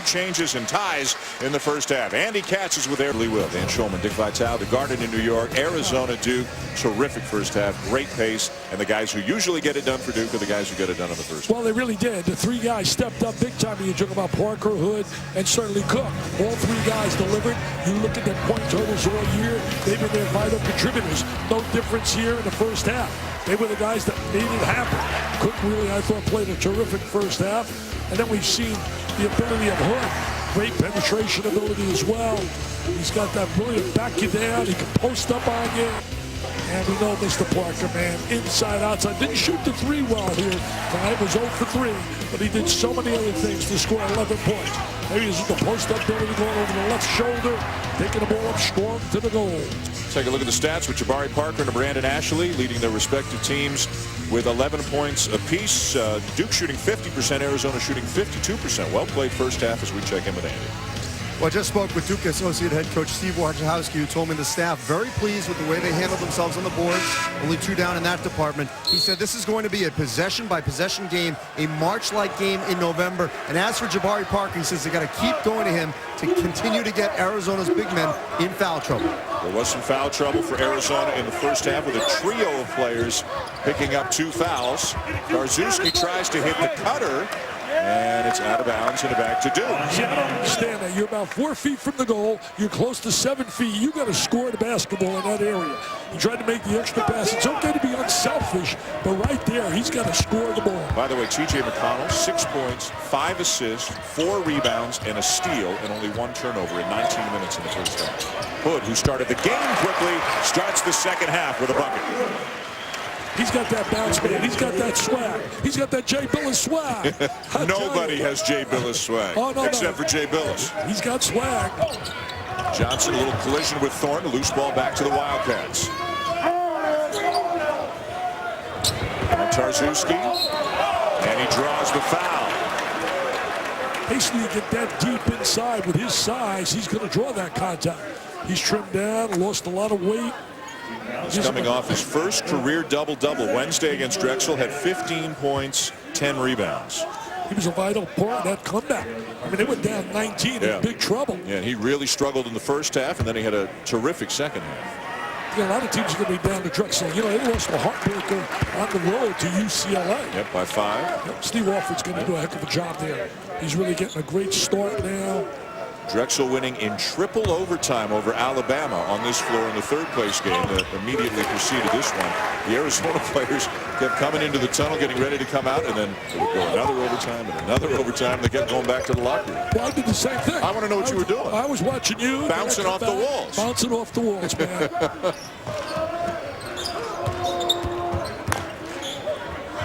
changes and ties in the first half. Andy Katz is with Lee Will, Dan Schulman, Dick Vitale, the Garden in New York, Arizona, Duke. Terrific first half, great pace, and the guys who usually get it done for Duke are the guys who get it done in the first half. Well, they really did. The three guys stepped up big time. You talk about Parker, Hood, and certainly Cook. All three guys delivered. You look at their point totals all year. They've been their vital contributors. No difference here in the first half. They were the guys that made it happen. Cook really, I thought, played a terrific first half. And then we've seen the ability of Hood. Great penetration ability as well. He's got that ability to back you down. He can post up on you. And we know Mr. Parker, man, inside, outside. Didn't shoot the three well here tonight. Was 0 for 3, but he did so many other things to score 11 points. Maybe it's the post-up ability going over the left shoulder, taking the ball up strong to the goal. Take a look at the stats with Jabari Parker and Brandon Ashley leading their respective teams with 11 points apiece. Duke shooting 50%, Arizona shooting 52%. Well played first half as we check in with Andy. Well, I just spoke with Duke Associate Head Coach Steve Wojciechowski, who told me the staff very pleased with the way they handled themselves on the boards. Only 2 down in that department. He said this is going to be a possession-by-possession game, a March-like game in November. And as for Jabari Parker, he says they got to keep going to him to continue to get Arizona's big men in foul trouble. There was some foul trouble for Arizona in the first half with a trio of players picking up 2 fouls. Karczewski tries to hit the cutter. And it's out of bounds and back to Duke. See, I don't understand that. You're about 4 feet from the goal. You're close to 7 feet. You got to score the basketball in that area. You tried to make the extra pass. It's okay to be unselfish, but right there, he's got to score the ball. By the way, T.J. McConnell, 6 points, 5 assists, 4 rebounds, and a steal, and only 1 turnover in 19 minutes in the first half. Hood, who started the game quickly, starts the second half with a bucket. He's got that bounce, man. He's got that swag. He's got that Jay Billis swag. Nobody has Jay Billis swag, except for Jay Billis. He's got swag. Johnson, a little collision with Thornton. Loose ball back to the Wildcats. And Karczewski, and he draws the foul. Basically, you get that deep inside with his size, he's going to draw that contact. He's trimmed down, lost a lot of weight. He's coming off his first career double-double. Wednesday against Drexel, had 15 points, 10 rebounds. He was a vital part of that comeback. I mean, they went down 19 in big trouble. Yeah, and he really struggled in the first half, and then he had a terrific second half. Yeah, a lot of teams are going to be down to Drexel. You know, they lost a heartbreaker on the road to UCLA. Yep, by 5. Yep, Steve Alford's going to do a heck of a job there. He's really getting a great start now. Drexel winning in triple overtime over Alabama on this floor in the third-place game that immediately preceded this one. The Arizona players kept coming into the tunnel, getting ready to come out, and then they would go another overtime and another overtime. They kept going back to the locker room. Well, I did the same thing. I want to know what you were doing. I was watching you. Bouncing off the walls. Bouncing off the walls, man.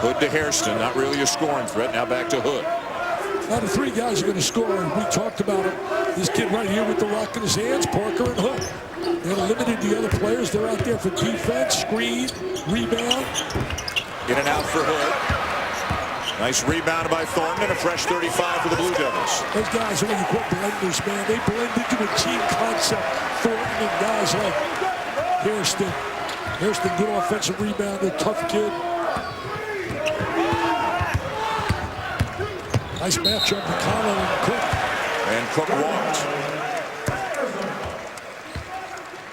Hood to Hairston, not really a scoring threat. Now back to Hood. Now the 3 guys are going to score, and we talked about it. This kid right here with the rock in his hands, Parker and Hood. They're limiting the other players. They're out there for defense, screen, rebound. In and out for Hood. Nice rebound by Thornton and a fresh 35 for the Blue Devils. Those guys are what you call blenders, man. They blend into a team concept. Thornton and guys like Hairston. Hairston, good offensive rebounder, tough kid. Nice matchup, McConnell and Cook. And Cook walked.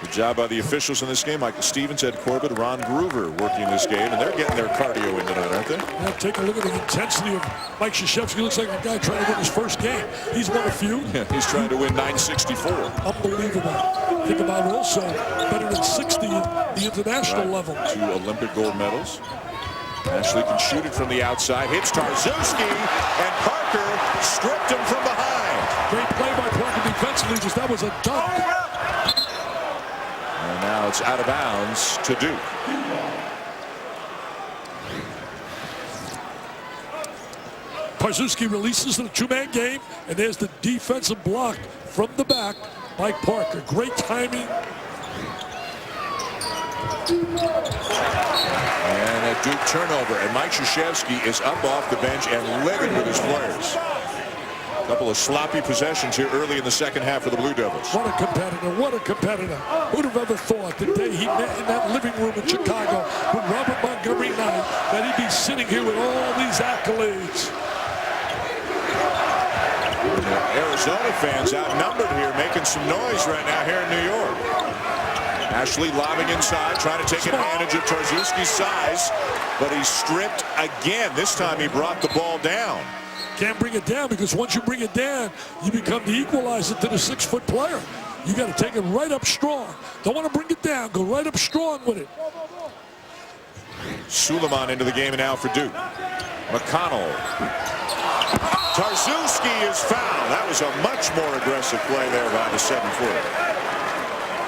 Good job by the officials in this game. Michael Stevens, Ed Corbett, Ron Groover working this game, and they're getting their cardio in tonight, aren't they? Yeah, take a look at the intensity of Mike Krzyzewski. Looks like a guy trying to win his first game. He's won a few. Yeah, he's trying to win 964. Unbelievable. Think about also better than 60 at the international level. 2 Olympic gold medals. Ashley can shoot it from the outside. Hits Tarczewski, and Parker stripped him from behind. Great play by Parker defensively, just that was a dunk. And now it's out of bounds to Duke. Tarczewski releases in a two-man game, and there's the defensive block from the back by Parker. Great timing. And a Duke turnover, and Mike Krzyzewski is up off the bench and livid with his players. A couple of sloppy possessions here early in the second half for the Blue Devils. What a competitor, what a competitor. Who'd have ever thought the day he met in that living room in Chicago with Robert Montgomery Knight that he'd be sitting here with all these accolades. Arizona fans outnumbered here, making some noise right now here in New York. Ashley lobbing inside, trying to take advantage of Tarczewski's size, but he's stripped again. This time he brought the ball down. Can't bring it down, because once you bring it down, you become the equalizer to the 6-foot player. You got to take it right up strong. Don't want to bring it down. Go right up strong with it. Suleiman into the game now for Duke. McConnell. Tarczewski is fouled. That was a much more aggressive play there by the 7-footer.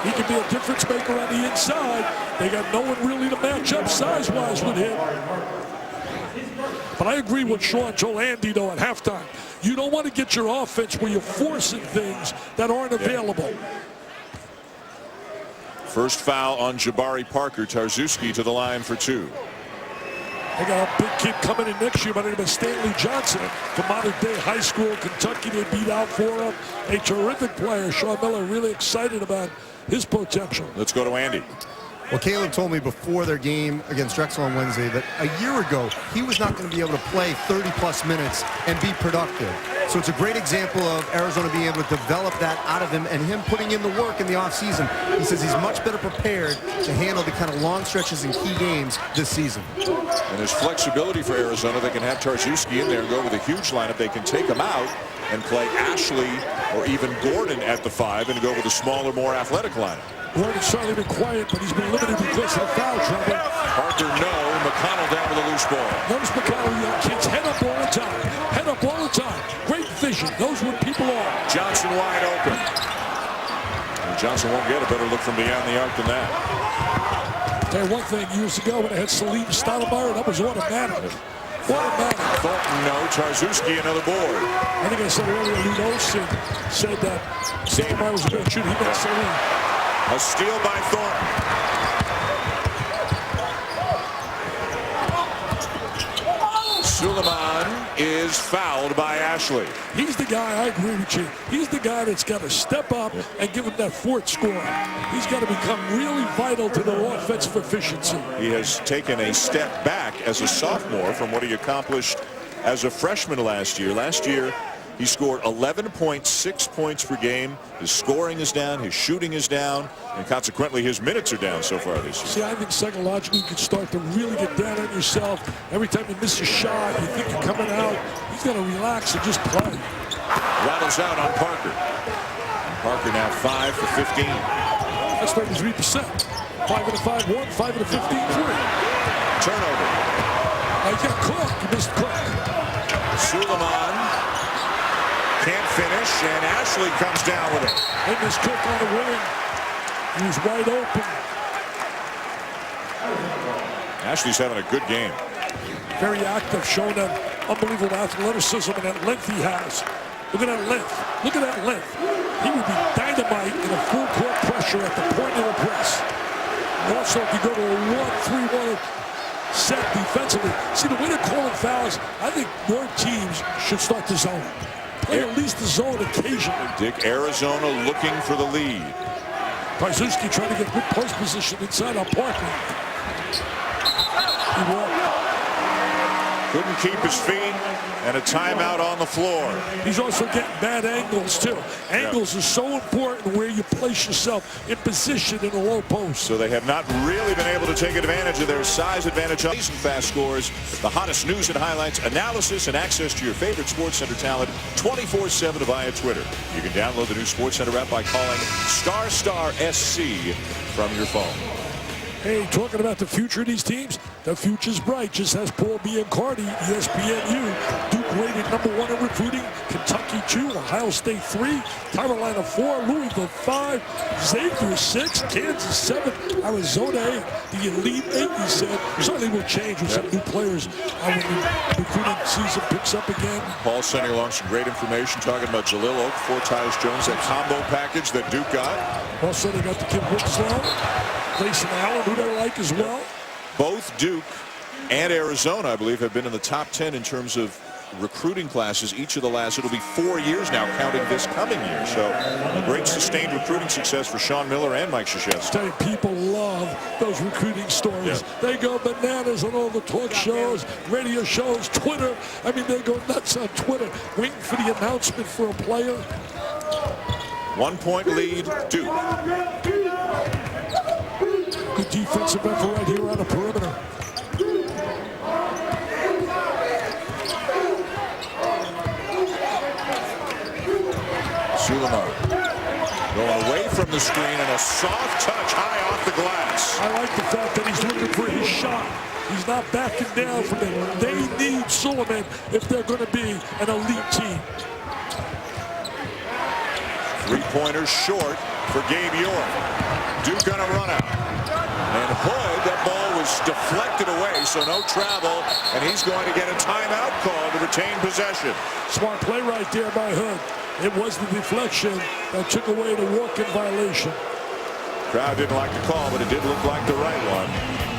He can be a difference maker on the inside. They got no one really to match up size-wise with him. But I agree with Sean told Andy, though, at halftime. You don't want to get your offense where you're forcing things that aren't available. First foul on Jabari Parker. Tarczewski to the line for 2. They got a big kid coming in next year by the name of Stanley Johnson from modern day high school, Kentucky. They beat out for him. A terrific player. Sean Miller really excited about his potential. Let's go to Andy. Well, Caleb told me before their game against Drexel on Wednesday that a year ago he was not going to be able to play 30-plus minutes and be productive. So it's a great example of Arizona being able to develop that out of him and him putting in the work in the offseason. He says he's much better prepared to handle the kind of long stretches in key games this season. And there's flexibility for Arizona. They can have Tarczewski in there and go with a huge lineup. They can take him out and play Ashley or even Gordon at the 5 and go with a smaller, more athletic lineup. Gordon's certainly been quiet, but he's been limited because of foul trouble. Parker, no. McConnell down with a loose ball. Notice McConnell, young kids, head up all the time. Head up all the time. Great vision. Knows what people are. Johnson wide open. And Johnson won't get a better look from beyond the arc than that. Tell you one thing, years ago when I had Salim Stoudemire, that was automatic. Automatic. Thornton, no. Tarczewski, another board. I think I said earlier, Lee Olsen said that Stoudemire was a great shooter. He meant Salim. A steal by Thornton. Suleiman is fouled by Ashley. He's the guy, I agree with you, he's the guy that's got to step up and give him that fourth score. He's got to become really vital to their offensive efficiency. He has taken a step back as a sophomore from what he accomplished as a freshman last year. Last year, he scored 11.6 points per game. His scoring is down, his shooting is down, and consequently his minutes are down so far this year. See, I think psychologically you can start to really get down on yourself. Every time you miss a shot, you think you're coming out. He's got to relax and just play. Rattles out on Parker. And Parker now 5 for 15. That's 33%. 5 of the 5-1, 5 of the 15-3. Turnover. He's got Cook. He missed Cook. Suleiman can't finish, and Ashley comes down with it. They missed Cook on the wing. He was wide open. Ashley's having a good game. Very active, showing that unbelievable athleticism and that length he has. Look at that length. Look at that length. He would be dynamite in a full court pressure at the point of the press. Also, if you go to a 1-3-1 set defensively. See, the way they're calling fouls, I think more teams should start the zone. Play at least the zone occasionally. Dick, Arizona looking for the lead. Parzewski trying to get good post position inside on Parker. He walked. Couldn't keep his feet, and a timeout on the floor. He's also getting bad angles, too. Angles are so important where you place yourself in position in a low post. So they have not really been able to take advantage of their size advantage. These fast scores, the hottest news and highlights, analysis, and access to your favorite SportsCenter talent 24/7 via Twitter. You can download the new SportsCenter app by calling *SC from your phone. Hey, talking about the future of these teams, the future's bright. Just as Paul Biancardi, ESPNU, Duke rated #1 in recruiting, Kentucky 2, Ohio State 3, Carolina 4, Louisville 5, Xavier 6, Kansas 7, Arizona 8. The Elite 8, he said, certainly will change with some new players when the recruiting season picks up again. Paul sending along some great information talking about Jalil Oak, Tyus Jones, that combo package that Duke got. Also, they got the kid Winslow, Grayson Allen, who they like as well. Both Duke and Arizona, I believe, have been in the top 10 in terms of recruiting classes each of the last, it'll be 4 years now, counting this coming year. So a great sustained recruiting success for Sean Miller and Mike Krzyzewski. Tell you, people love those recruiting stories. Yeah. They go bananas on all the talk shows, radio shows, Twitter. I mean, they go nuts on Twitter, waiting for the announcement for a player. 1 point lead, Duke. Good defensive effort right here on the perimeter. Suleiman going away from the screen and a soft touch high off the glass. I like the fact that he's looking for his shot. He's not backing down from it. They need Suleiman if they're going to be an elite team. Three-pointers short for Gabe York. Duke on a run out. And Hood, that ball was deflected away, so no travel, and he's going to get a timeout call to retain possession. Smart play right there by Hood. It was the deflection that took away the walk-in violation. Crowd didn't like the call, but it did look like the right one.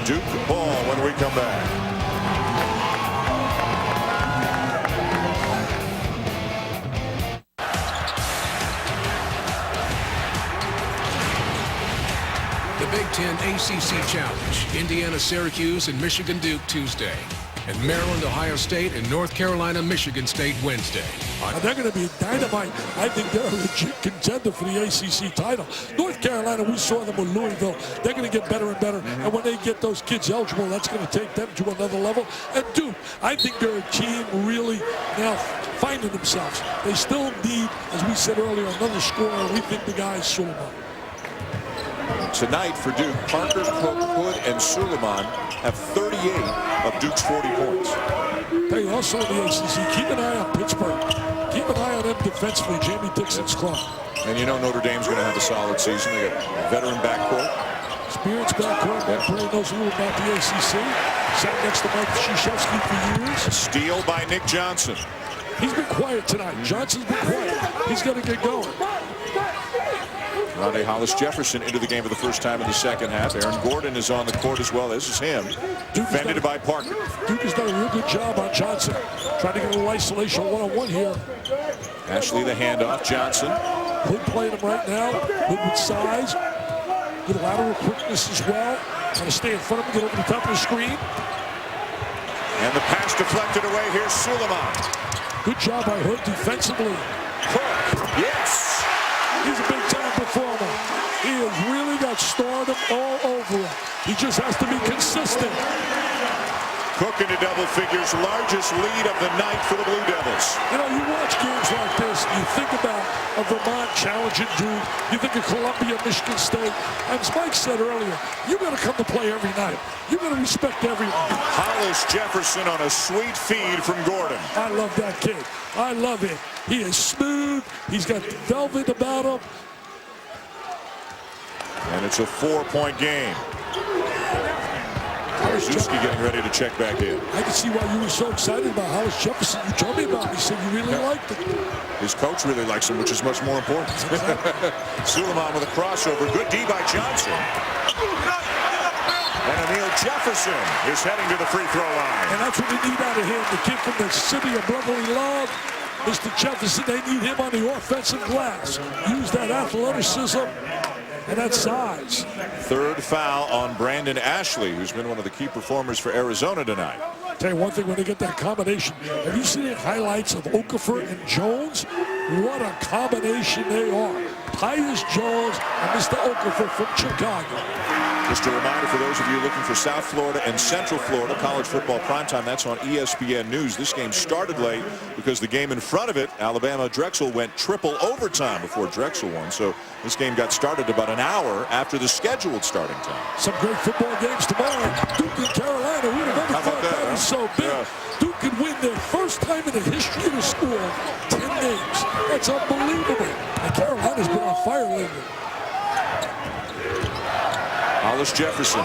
Duke ball when we come back. Big Ten ACC Challenge, Indiana, Syracuse, and Michigan Duke Tuesday, and Maryland, Ohio State, and North Carolina, Michigan State Wednesday. They're going to be dynamite. I think they're a legit contender for the ACC title. North Carolina, we saw them with Louisville. They're going to get better and better. And when they get those kids eligible, that's going to take them to another level. And Duke, I think they're a team really now finding themselves. They still need, as we said earlier, another scorer. We think the guy is Suleiman. Tonight for Duke, Parker, Cook, Hood, and Suleiman have 38 of Duke's 40 points. Hey, also in the ACC, keep an eye on Pittsburgh. Keep an eye on them defensively, Jamie Dixon's club. And you know Notre Dame's going to have a solid season. They got a veteran backcourt. Experienced backcourt. That Bray knows a little about the ACC. Sat next to Mike Krzyzewski for years. A steal by Nick Johnson. He's been quiet tonight. Johnson's been quiet. He's got to get going. Rondae Hollis-Jefferson into the game for the first time in the second half. Aaron Gordon is on the court as well. This is him. Defended by Parker. Duke has done a real good job on Johnson. Trying to get a little isolation one-on-one here. Ashley the handoff. Johnson. Hood playing him right now. Hood with size. Good lateral quickness as well. Trying to stay in front of him, get over the top of the screen. And the pass deflected away. Here's Suleiman. Good job by Hood defensively. Hook. Yes. He's a big-time performer. He has really got stardom all over him. He just has to be consistent. Cook into double figures, largest lead of the night for the Blue Devils. You know, you watch games like this, you think about a Vermont challenging Duke, you think of Columbia, Michigan State. As Mike said earlier, you got to come to play every night. You got to respect everyone. Hollis-Jefferson on a sweet feed from Gordon. I love that kid. I love him. He is smooth. He's got velvet about him. And it's a 4-point game. Krzyzewski getting ready to check back in. I can see why you were so excited about Hollis Jefferson. You told me about him. You said you really liked him. His coach really likes him, which is much more important. Suleiman with a crossover. Good D by Johnson. And Emil Jefferson is heading to the free throw line. And that's what we need out of him. The kid from the city of brotherly love. Mr. Jefferson, they need him on the offensive glass. Use that athleticism and that size. Third foul on Brandon Ashley, who's been one of the key performers for Arizona tonight. Tell you one thing, when they get that combination, have you seen the highlights of Okafor and Jones? What a combination they are. Tyus Jones and Mr. Okafor from Chicago. Just a reminder for those of you looking for South Florida and Central Florida college football primetime, that's on ESPN News. This game started late because the game in front of it, Alabama-Drexel, went triple overtime before Drexel won. So this game got started about an hour after the scheduled starting time. Some great football games tomorrow. Duke and Carolina. Who would have ever thought that was so big? Yeah. Duke could win their first time in the history of the school 10 games. That's unbelievable. And Carolina's been on fire lately. Hollis Jefferson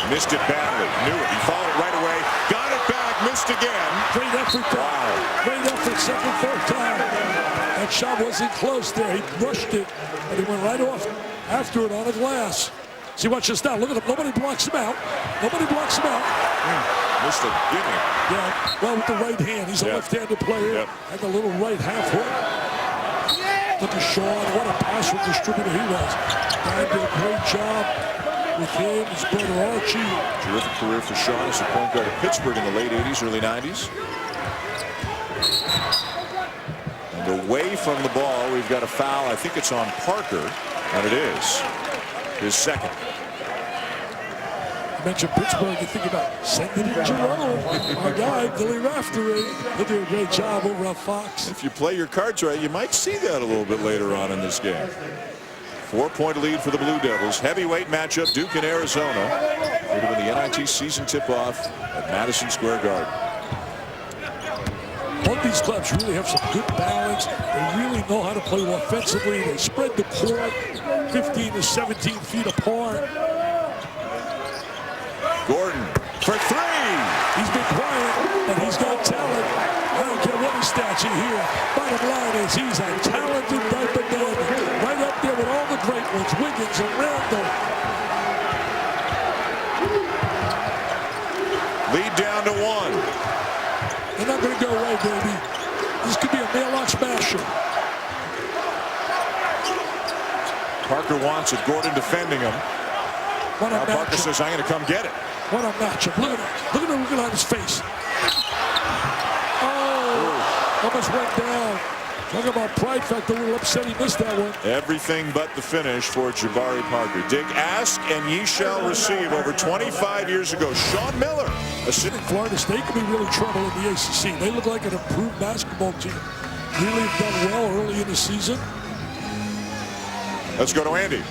missed it badly. Knew it. He followed it right away. Got it back. Missed again. Great effort. Wow. Great effort. Second, third time. That shot wasn't close there. He rushed it, but he went right off after it on the glass. See, watch this now. Look at him. Nobody blocks him out. Nobody blocks him out. Missed it. Didn't he? Yeah. Well, with the right hand. He's a left-handed player. And the little right half hook. Look at Sean. What a passer distributor he was. Dan did a great job with him, his brother Archie. Terrific career for Sean as a point guard at Pittsburgh in the late 80s, early 90s. And away from the ball, we've got a foul. I think it's on Parker, and it is his second. You mentioned Pittsburgh, you think about sending it in Jerome. Our guy, Billy Raftery, he'll do a great job over on Fox. If you play your cards right, you might see that a little bit later on in this game. 4-point lead for the Blue Devils. Heavyweight matchup, Duke and Arizona. Would have been the NIT season tip-off at Madison Square Garden. Both these clubs really have some good balance. They really know how to play offensively. They spread the court 15 to 17 feet apart. Gordon for three. He's been quiet, but he's got talent. I don't care what his stats are here. Bottom line is he's a talented type of man. Right up there with all the great ones, Wiggins and Randall. Lead down to one. They're not going to go away, baby. This could be a mailbox smasher. Parker wants it. Gordon defending him. Now Parker says, I'm going to come get it. What a matchup. Look at him. Look at him looking on his face. Oh, almost went down. Talk about pride factor. A little upset he missed that one. Everything but the finish for Jabari Parker. Dig, ask, and ye shall receive. Over 25 years ago, Sean Miller. Florida State could be really trouble in the ACC. They look like an improved basketball team. Really have done well early in the season. Let's go to Andy.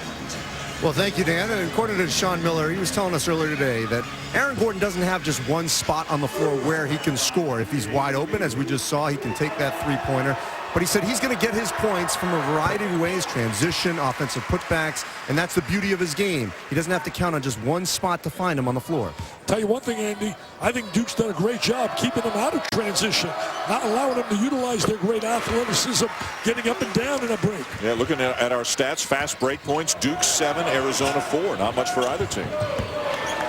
Well, thank you, Dan. And according to Sean Miller, he was telling us earlier today that Aaron Gordon doesn't have just one spot on the floor where he can score. If he's wide open, as we just saw, he can take that three-pointer. But he said he's going to get his points from a variety of ways, transition, offensive putbacks, and that's the beauty of his game. He doesn't have to count on just one spot to find him on the floor. Tell you one thing, Andy, I think Duke's done a great job keeping him out of transition, not allowing him to utilize their great athleticism, getting up and down in a break. Yeah, looking at our stats, fast break points, Duke 7, Arizona 4. Not much for either team.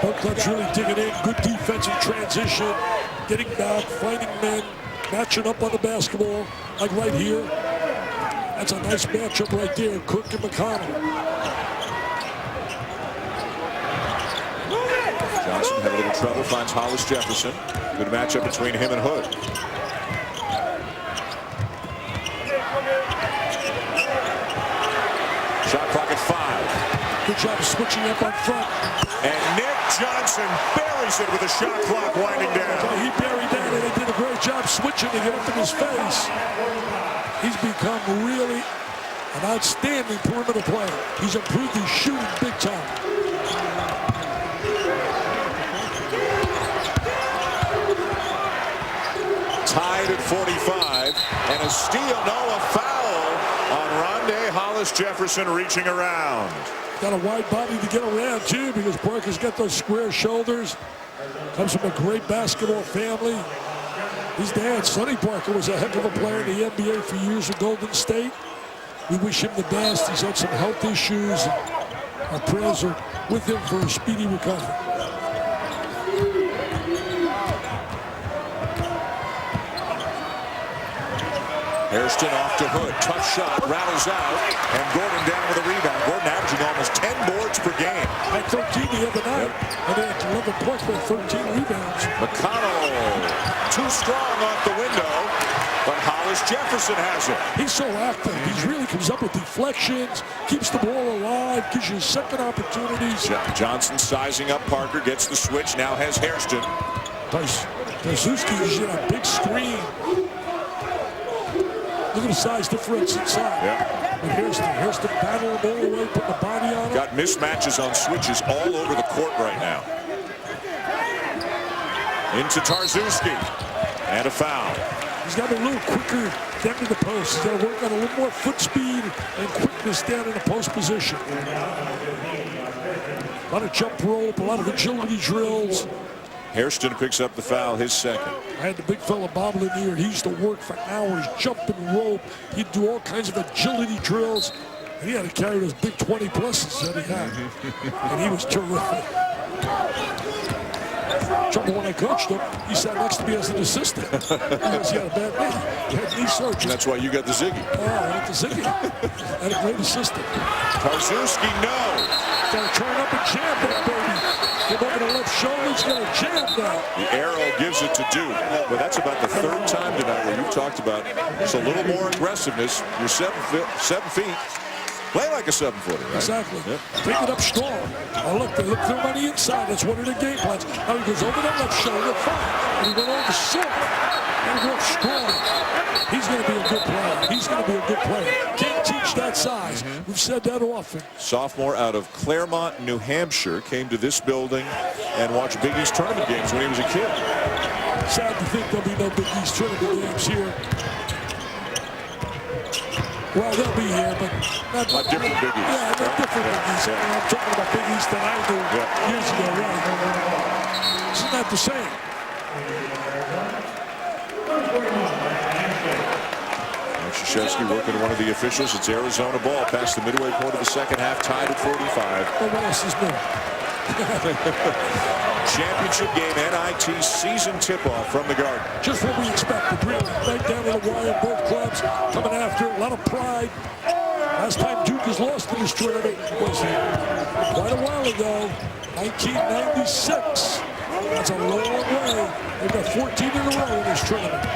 Both clubs really digging in, good defensive transition, getting back, finding men, matching up on the basketball, like right here. That's a nice matchup right there, Cook and McConnell. Johnson had a little trouble, finds Hollis Jefferson. Good matchup between him and Hood. Shot clock at 5. Good job of switching up on front. And Nick Johnson buries it with the shot clock winding down. So he buried that, and they did a great job switching to get up in his face. He's become really an outstanding perimeter player. He's improved his shooting big time. Tied at 45, and a steal, no, a foul on Rondé Hollis Hollis Jefferson reaching around. Got a wide body to get around, too, because Parker's got those square shoulders. Comes from a great basketball family. His dad, Sonny Parker, was a heck of a player in the NBA for years at Golden State. We wish him the best. He's had some health issues. Our prayers are with him for a speedy recovery. Hairston off to Hood. Tough shot. Rattles out. And Gordon down with a rebound. Gordon averaging almost 10 boards per game. Had 13 the other night. And they had 11 points with 13 rebounds. McConnell. Too strong off the window. But Hollis Jefferson has it. He's so active. He really comes up with deflections, keeps the ball alive, gives you second opportunities. Johnson sizing up Parker. Gets the switch. Now has Hairston. Tyszewski is in a big screen. Look at the size difference inside. Yeah. And Hairston battling the ball away, putting the body on it. Got mismatches on switches all over the court right now. Into Tyszewski. And a foul. He's got to be a little quicker down to the post. He's got to work on a little more foot speed and quickness down in the post position. A lot of jump rope, a lot of agility drills. Hairston picks up the foul, his second. I had the big fella bobbling here, and he used to work for hours, jumping rope. He'd do all kinds of agility drills, and he had to carry those big 20-pluses that he had. And he was terrific. Trouble when I coached him, he sat next to me as an assistant because he had a bad knee. He had knee surgery. That's why you got the Ziggy. Oh, I had the Ziggy. I had a great assistant. Tyszewski, no. Got to turn up and jam that baby. Come over the left shoulder, he's got to jam now. The arrow gives it to Duke. But that's about the third time tonight where you've talked about just a little more aggressiveness. You're 7 feet. Play like a 7-footer, right? Exactly. Yep. Take it up strong. Oh, look, they look through on the inside. That's one of the game plans. Now he goes over that left shoulder, fine. And he went over silk. And he goes strong. He's going to be a good player. He's going to be a good player. Can't teach that size. We've said that often. Sophomore out of Claremont, New Hampshire, came to this building and watched Big East tournament games when he was a kid. Sad to think there'll be no Big East tournament games here. Well, they'll be here, but not different Big East. Yeah, they're different Big East. Yeah. I'm talking about Big East that I knew years ago, right? It's not the same. Krzyzewski working one of the officials. It's Arizona ball past the midway point of the second half, tied at 45. Oh, what else is new? Championship game, NIT season tip-off from the Garden. Just what we expected, really. Right down to the wire, both clubs coming after it. A lot of pride. Last time Duke has lost in this tournament was quite a while ago, 1996. That's a long way. They've got 14 in a row in this tournament.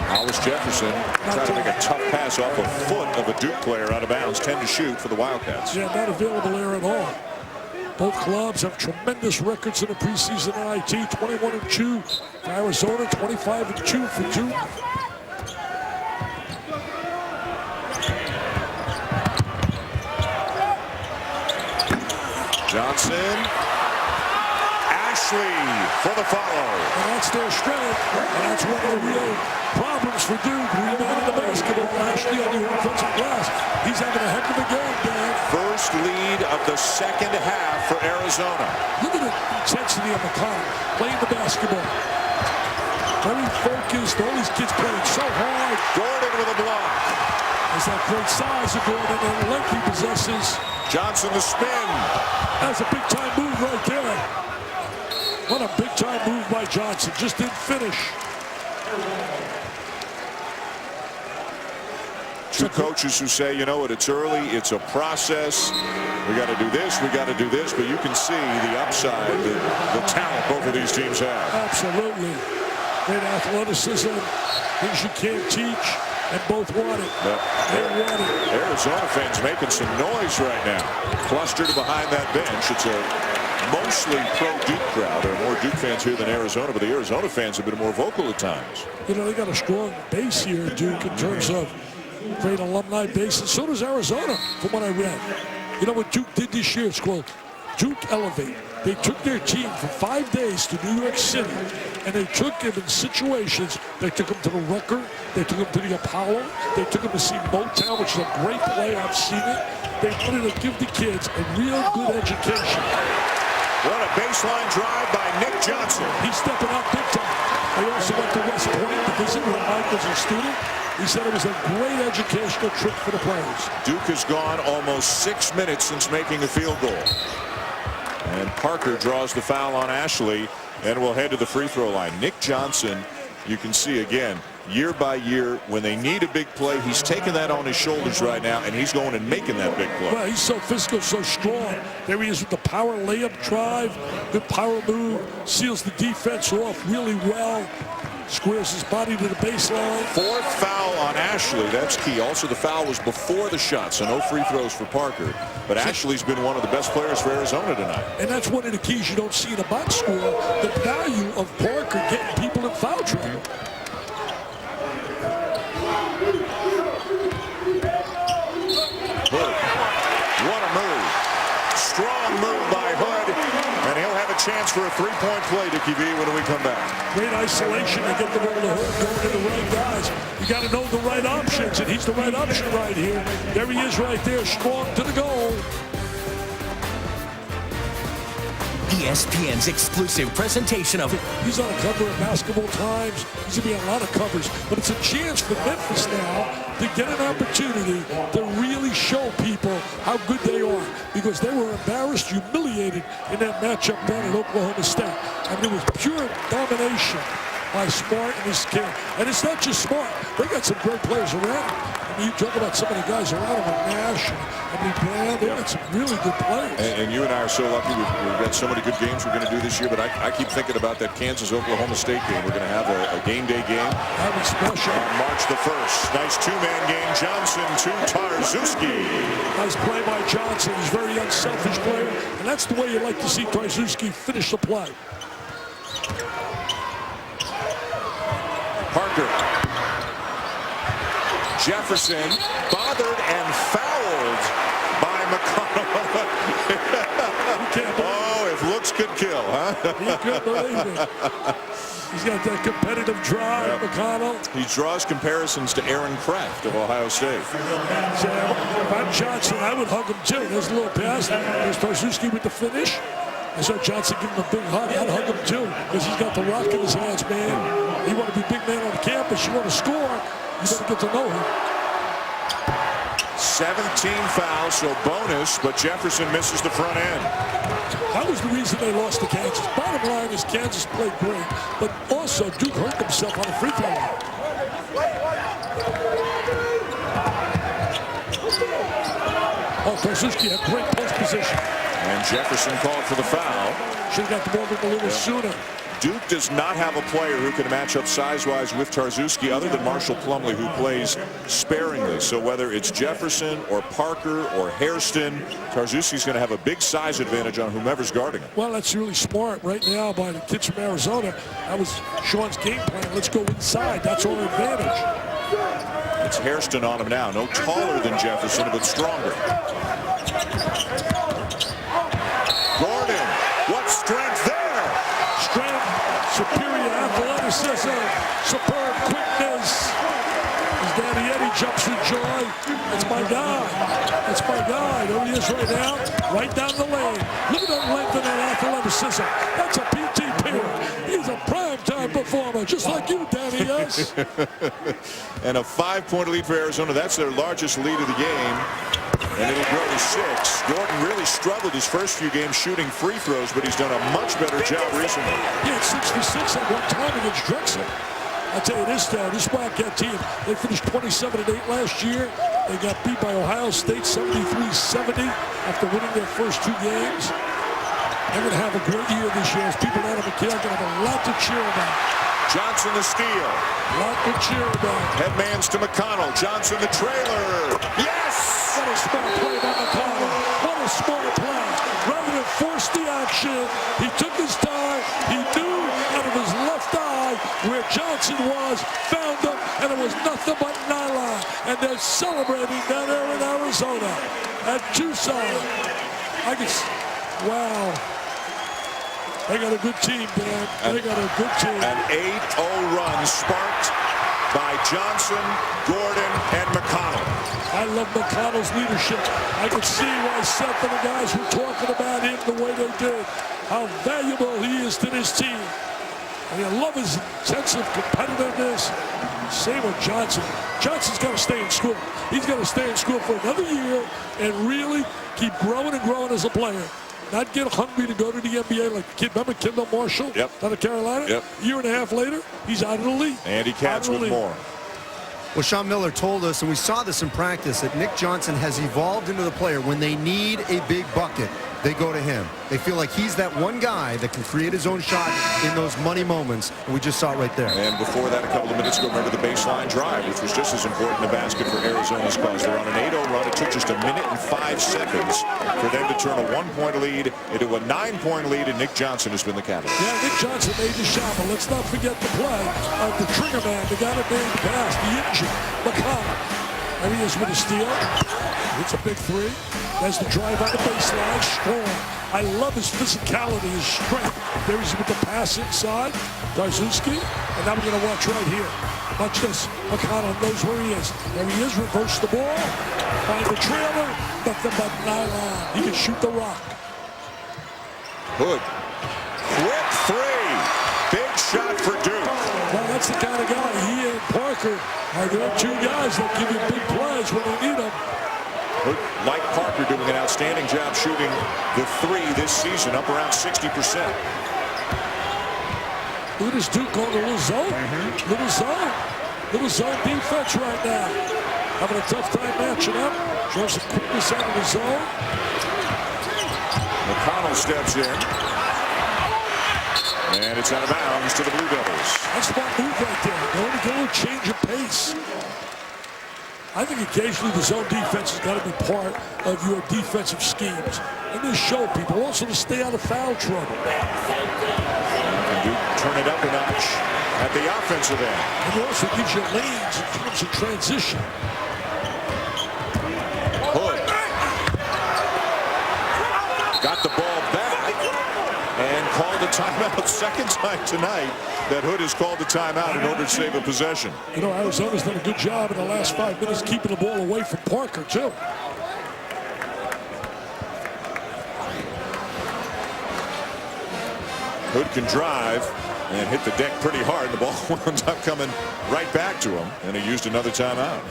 Hollis Jefferson trying to make a tough pass off a foot of a Duke player out of bounds. 10 to shoot for the Wildcats. Yeah, not available there at all. Both clubs have tremendous records in the preseason NIT. 21-2 for Arizona, 25-2 for Duke. Johnson. Ashley for the follow. And that's their strength. And that's one of the real problems for Duke. Rebounding the basketball. Ashley on the offensive glass. He's having a heck of a game, Dan. First lead of the second half for Arizona. Look at the intensity of McConnell playing the basketball. Very focused. All these kids playing so hard. Gordon with a block. There's that great size of Gordon and the length he possesses. Johnson the spin. That's a big-time move right there. What a big-time move by Johnson. Just didn't finish. Two coaches who say, you know what, it's early, it's a process. We got to do this, we got to do this, but you can see the upside, the talent both of these teams have. Absolutely. Great athleticism, things you can't teach, and both want it. They want it. Arizona fans making some noise right now. Clustered behind that bench. It's a mostly pro-Duke crowd. There are more Duke fans here than Arizona, but the Arizona fans have been more vocal at times. You know, they got a strong base here, Duke, in terms of great alumni base, and so does Arizona, from what I read. You know what Duke did this year? It's called Duke Elevate. They took their team for 5 days to New York City, and they took them in situations. They took them to the Rucker. They took them to the Apollo. They took them to see Motown, which is a great play. I've seen it. They wanted to give the kids a real good education. What a baseline drive by Nick Johnson. He's stepping up big time. They also went to West Point to visit where Mike was a student. He said it was a great educational trip for the players. Duke has gone almost 6 minutes since making a field goal. And Parker draws the foul on Ashley and will head to the free throw line. Nick Johnson, you can see again, year by year, when they need a big play, he's taking that on his shoulders right now, and he's going and making that big play. Well, he's so physical, so strong. There he is with the power layup drive, good power move, seals the defense off really well, squares his body to the baseline. 4th foul on Ashley. That's key. Also, the foul was before the shot, so no free throws for Parker. But Ashley's been one of the best players for Arizona tonight. And that's one of the keys you don't see in a box score, the value of Parker getting people in foul trouble. Hood. What a move. Strong move by Hood. And he'll have a chance for a three-point play, Dickie V, when we come back. Great isolation to get the ball to Hood, going to the right guys. You got to know the right options, and he's the right option right here. There he is right there, strong to the goal. ESPN's exclusive presentation of... He's on a cover of Basketball Times. He's going to be on a lot of covers. But it's a chance for Memphis now to get an opportunity to really show people how good they are. Because they were embarrassed, humiliated in that matchup down at Oklahoma State. I mean, it was pure domination by Smart and his kid. And it's not just Smart. They got some great players around him. I mean, you talk about some of the guys around him, Nash, Brown. They got some really good players. And you and I are so lucky. We've got so many good games we're going to do this year. But I keep thinking about that Kansas-Oklahoma State game. We're going to have a game day game. Having special. On March the 1st. Nice two-man game. Johnson to Tarczewski. Nice play by Johnson. He's a very unselfish player. And that's the way you like to see Tarczewski finish the play. Parker. Jefferson bothered and fouled by McConnell. Oh, if looks could kill, huh? He couldn't believe it. He's got that competitive drive, McConnell. He draws comparisons to Aaron Kraft of Ohio State. So if I'm Johnson, I would hug him too. There's a little pass. There's Tarczewski with the finish. I saw Johnson give him a big hug. I'd hug him too because he's got the rock in his hands, man. You want to be big man on the campus. You want to score. You better get to know him. 17 fouls, so bonus, but Jefferson misses the front end. That was the reason they lost to Kansas. Bottom line is Kansas played great, but also Duke hurt himself on the free throw line. Oh, Tarczewski had great post position. And Jefferson called for the foul. Should have got the ball a little sooner. Duke does not have a player who can match up size-wise with Tarczewski other than Marshall Plumlee, who plays sparingly. So whether it's Jefferson or Parker or Hairston, Tarczewski's going to have a big size advantage on whomever's guarding him. Well, that's really smart right now by the kids from Arizona. That was Sean's game plan. Let's go inside. That's our advantage. It's Hairston on him now. No taller than Jefferson, but stronger. Gordon, what strength there? Strength, superior athleticism, superb quickness. As Danny Eddie jumps with joy. That's my guy. That's my guy. There he is right now. Right down the lane. Look at that length and that athleticism. That's a PT period. He's a primetime performer, just like you, Danny, yes. And a 5-point lead for Arizona. That's their largest lead of the game. And it'll grow to 6. Gordon really struggled his first few games shooting free throws, but he's done a much better job recently. He had 66 at one time against Drexel. I'll tell you this, this Wildcat team, they finished 27-8 last year. They got beat by Ohio State 73-70 after winning their first 2 games. They're going to have a great year this year. As people out of McHale are going to have a lot to cheer about. Johnson the steal. A lot to cheer about. Headmans to McConnell. Johnson the trailer. Yes! What a smart play by McConnell. What a smart play. Rather than force the action, he took his time. He knew out of his left eye where Johnson was, found him, and it was nothing but nylon. And they're celebrating down there in Arizona at Tucson. Wow. They got a good team, Dan. They got a good team. An 8-0 run sparked by Johnson, Gordon, and McConnell. I love McConnell's leadership. I could see why Seth and the guys were talking about him the way they did. How valuable he is to this team. And I love his intensive competitiveness. Same with Johnson. Johnson's got to stay in school. He's got to stay in school for another year and really keep growing and growing as a player. Not get hungry to go to the NBA like the kid. Remember Kendall Marshall out of Carolina? Yep. A year and a half later, he's out of the league. Andy Katz with more. Well, Sean Miller told us, and we saw this in practice, that Nick Johnson has evolved into the player. When they need a big bucket, they go to him. They feel like he's that one guy that can create his own shot in those money moments, and we just saw it right there. And before that, a couple of minutes ago, remember the baseline drive, which was just as important a basket for Arizona's cause. They're on an 8-0 run. It took just 1 minute and 5 seconds for them to turn a 1-point lead into a 9-point lead, and Nick Johnson has been the catalyst. Yeah, Nick Johnson made the shot, but let's not forget the play of the trigger man, the guy that made the pass, the engine, McConnell. And he is with a steal. It's a big three. There's the drive on the baseline, strong. I love his physicality, his strength. There he's with the pass inside, Darzuski. And now we're going to watch right here. Watch this. McConnell knows where he is. There he is, reverse the ball. Find the trailer, nothing but nylon. He can shoot the rock. Hood. Quick three. Big shot for Duke. Well, that's the kind of guy. He and Parker are the two guys that give you big plays when they need them. Like Parker doing an outstanding job shooting the three this season, up around 60%. Look at this Duke going to little zone. Little zone defense right now. Having a tough time matching up. Shows some quickness out of the zone. McConnell steps in. And it's out of bounds to the Blue Devils. That's a move right there. Going to go change of pace. I think occasionally the zone defense has got to be part of your defensive schemes. And this show people also to stay out of foul trouble. And Duke turn it up a notch at the offensive end. And it also gives you lanes in terms of transition. Hood got the ball back and called a timeout. Second time tonight that Hood has called a timeout in order to save a possession. You know, Arizona's done a good job in the last 5 minutes keeping the ball away from Parker, too. Hood can drive and hit the deck pretty hard. The ball winds up coming right back to him, and he used another timeout.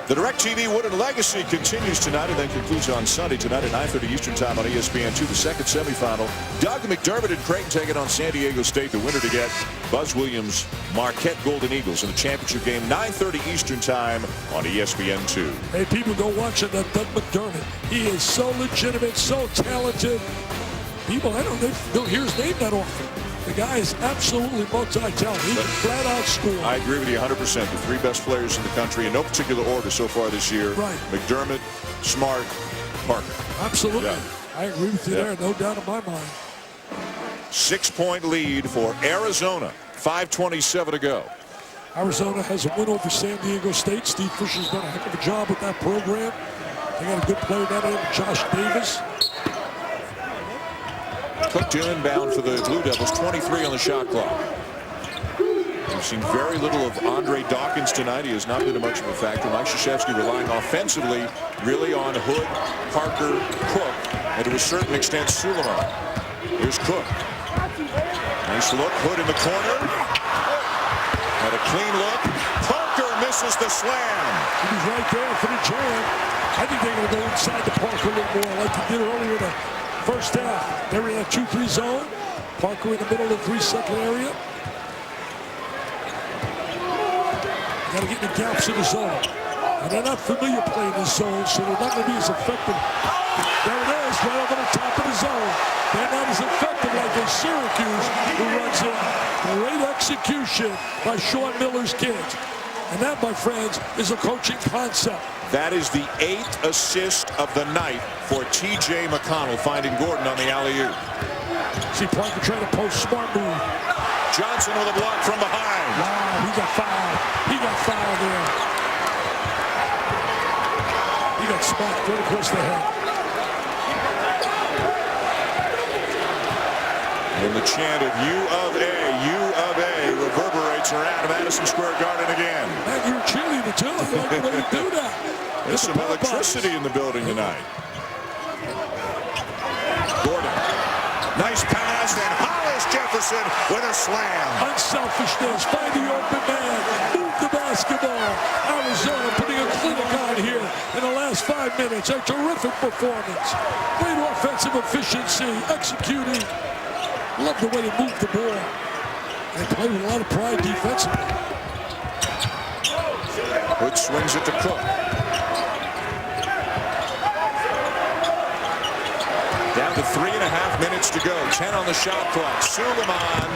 The DirecTV Wooden Legacy continues tonight and then concludes on Sunday tonight at 9:30 Eastern Time on ESPN2. The second semifinal. Doug McDermott and Creighton taking on San Diego State. The winner to get Buzz Williams Marquette Golden Eagles in the championship game. 9:30 Eastern Time on ESPN2. Hey, people, go watch that Doug McDermott. He is so legitimate, so talented. People, I don't hear his name that often. The guy is absolutely multi-talented. He can flat out score. I agree with you 100%. The three best players in the country in no particular order so far this year. Right. McDermott, Smart, Parker. Absolutely. Yeah. I agree with you there. No doubt in my mind. 6-point lead for Arizona. 5:27 to go. Arizona has a win over San Diego State. Steve Fisher's done a heck of a job with that program. They got a good player down there, Josh Davis. Cook to inbound for the Blue Devils, 23 on the shot clock. We've seen very little of Andre Dawkins tonight. He has not been much of a factor. Mike Krzyzewski relying offensively really on Hood, Parker, Cook, and to a certain extent Suleiman. Here's Cook. Nice look. Hood in the corner. Had a clean look. Parker misses the slam. He was right there for the jam. I think they're going to go inside the Parker a little more like they did earlier in the first half. They're in a 2-3 zone. Parker in the middle of the 3-second area. Got to get in the gaps in the zone. And they're not familiar playing this zone, so they're not going to be as effective. There it is, right over the top of the zone. They're not as effective like in Syracuse, who runs in. Great execution by Sean Miller's kids. And that, my friends, is a coaching concept. That is the 8th assist of the night for T.J. McConnell, finding Gordon on the alley-oop. See Parker trying to post smart move. Johnson with a block from behind. Wow, he got fouled. He got fouled there. He got smacked right across the head. And the chant of U of A reverberates around Madison Square Garden again. Man, you're a cheerleader too. I like the way you do that. There's some electricity in the building tonight. Gordon. Nice pass, and Hollis Jefferson with a slam. Unselfishness, find the open man, move the basketball. Arizona putting a clinic on here in the last 5 minutes. A terrific performance. Great offensive efficiency, executing. Love the way they move the ball. They play with a lot of pride defensively. Hood swings it to Cook. Down to 3.5 minutes to go. 10 on the shot clock. Suleiman.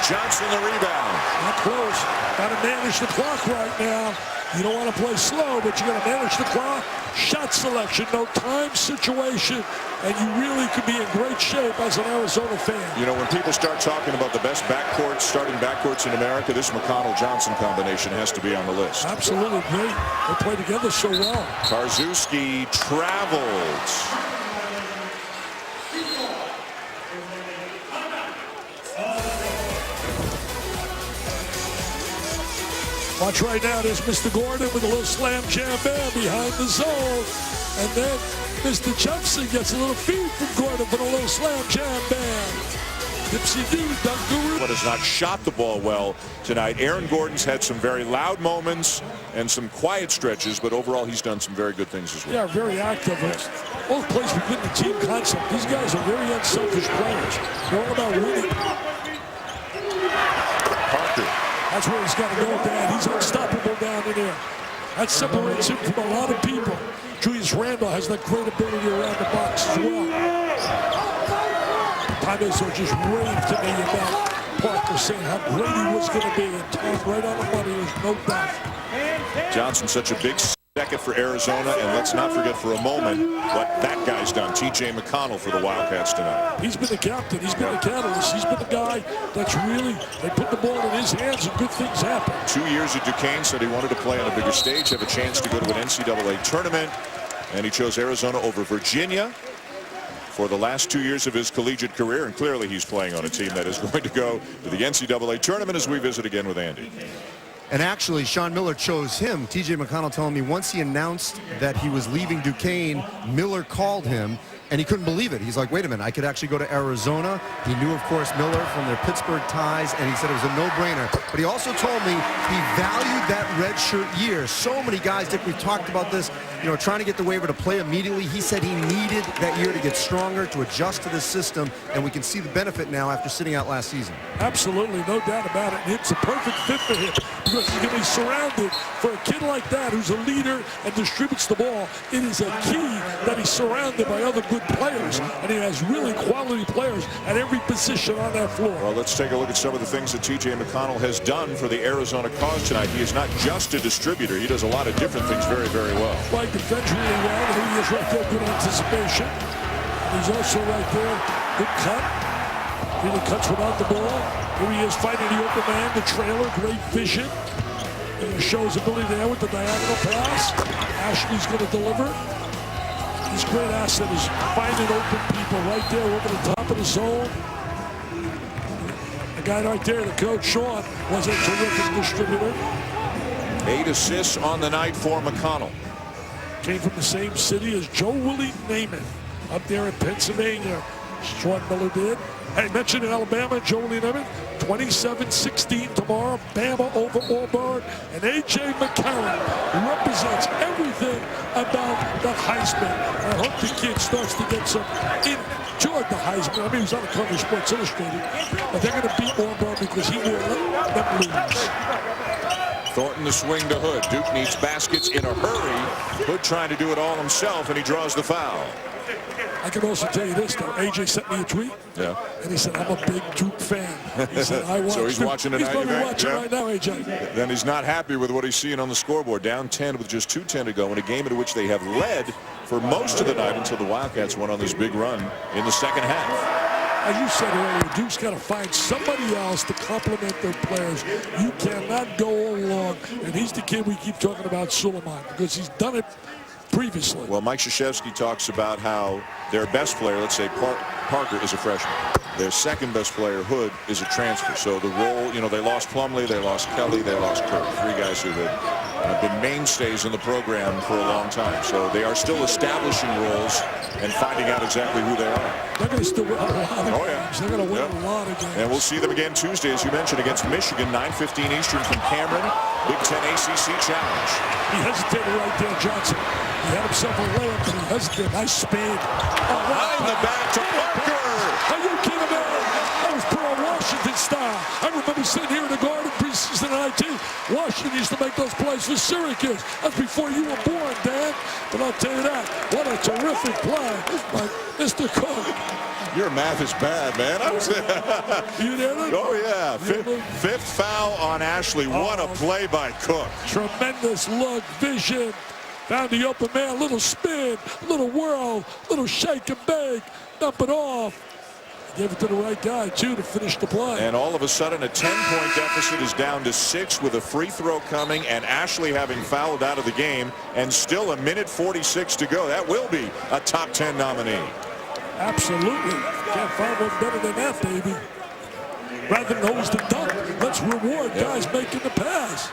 Johnson the rebound. Not close. Got to manage the clock right now. You don't want to play slow, but you got to manage the clock. Shot selection, no time situation, and you really could be in great shape as an Arizona fan. You know, when people start talking about the best backcourts, starting backcourts in America, this McConnell-Johnson combination has to be on the list. Absolutely great. They play together so well. Karzewski travels. Watch right now, there's Mr. Gordon with a little slam jam bam behind the zone. And then Mr. Jefferson gets a little feed from Gordon for a little slam jam bam. Dipsy-doo, dunkaroo. But has not shot the ball well tonight. Aaron Gordon's had some very loud moments and some quiet stretches, but overall he's done some very good things as well. Yeah, very active. Both plays within the team concept. These guys are very unselfish players. They're all about winning. Parker. That's where he's got to go, Dan. He's unstoppable down in there. That separates him from a lot of people. Julius Randle has that great ability around the box as well. Timeouts are just raved to me about Parker saying how great he was going to be, and Tom right on the money, there's no doubt. Johnson, such a big second for Arizona, and let's not forget for a moment what that guy's done, T.J. McConnell for the Wildcats tonight. He's been the captain. He's been the catalyst. He's been the guy that's really, they put the ball in his hands and good things happen. 2 years at Duquesne, said he wanted to play on a bigger stage, have a chance to go to an NCAA tournament, and he chose Arizona over Virginia for the last 2 years of his collegiate career, and clearly he's playing on a team that is going to go to the NCAA tournament as we visit again with Andy. And actually, Sean Miller chose him. T.J. McConnell telling me once he announced that he was leaving Duquesne, Miller called him, and he couldn't believe it. He's like, wait a minute, I could actually go to Arizona. He knew, of course, Miller from their Pittsburgh ties, and he said it was a no-brainer. But he also told me he valued that redshirt year. So many guys, Dick, we've talked about this, you know, trying to get the waiver to play immediately. He said he needed that year to get stronger, to adjust to the system, and we can see the benefit now after sitting out last season. Absolutely, no doubt about it. And it's a perfect fit for him because he's going to be surrounded. For a kid like that who's a leader and distributes the ball, it is a key that he's surrounded by other good players, and he has really quality players at every position on that floor. Well, let's take a look at some of the things that T.J. McConnell has done for the Arizona cause tonight. He is not just a distributor. He does a lot of different things very, very well. Right, defends really well. Here he is right there, good anticipation. And he's also right there, good cut. Really cuts without the ball. Here he is fighting the open man, the trailer, great vision. And he shows ability there with the diagonal pass. Ashley's going to deliver. His great asset is finding open people right there over the top of the zone. The guy right there, the coach, Sean, was a terrific distributor. 8 assists on the night for McConnell. Came from the same city as Joe Willie Namath up there in Pennsylvania. Sean Miller did. Hey, mentioned in Alabama, Joe Willie Namath, 27-16 tomorrow. Bama over Auburn. And A.J. McCarron represents everything about the Heisman. I hope the kid starts to get some in toward the Heisman. I mean, he's on the cover of Sports Illustrated. But they're going to beat Auburn because he will let them lose. Thornton the swing to Hood. Duke needs baskets in a hurry. Hood trying to do it all himself, and he draws the foul. I can also tell you this, though. AJ sent me a tweet. Yeah. And he said, I'm a big Duke fan. He said, I watched So he's watching tonight. He's going to be watching right now, AJ. Then he's not happy with what he's seeing on the scoreboard. Down 10 with just 2:10 to go in a game in which they have led for most of the night until the Wildcats went on this big run in the second half. As you said earlier, Duke's got to find somebody else to complement their players. You cannot go all along. And he's the kid we keep talking about, Suleiman, because he's done it previously. Well, Mike Krzyzewski talks about how their best player, let's say Parker is a freshman. Their second best player, Hood, is a transfer. So the role, you know, they lost Plumlee, they lost Kelly, they lost Kirk. 3 guys who have been mainstays in the program for a long time. So they are still establishing roles and finding out exactly who they are. They're going to still win a lot of games. Yeah. They're going to win a lot of games. And we'll see them again Tuesday, as you mentioned, against Michigan, 9:15 Eastern from Cameron. Big Ten ACC Challenge. He hesitated right there, Johnson. He had himself a layup, but he hesitated. Nice speed. Behind the back to Parker. Are you kidding me? That was Pearl Washington style. I remember sitting here in the Garden preseason at IT. Washington used to make those plays for Syracuse. That's before you were born, Dan. But I'll tell you that. What a terrific play by Mr. Cook. Your math is bad, man. You did it? Oh, yeah. Fifth foul on Ashley. What a play by Cook. Tremendous look, vision. Found the open man, little spin, little whirl, little shake and bake, dump it off. Gave it to the right guy, too, to finish the play. And all of a sudden, a 10-point deficit is down to 6 with a free throw coming, and Ashley having fouled out of the game, and still a minute 46 to go. That will be a top 10 nominee. Absolutely. Can't find one better than that, baby. Rather than always the dunk, let's reward guys making the pass.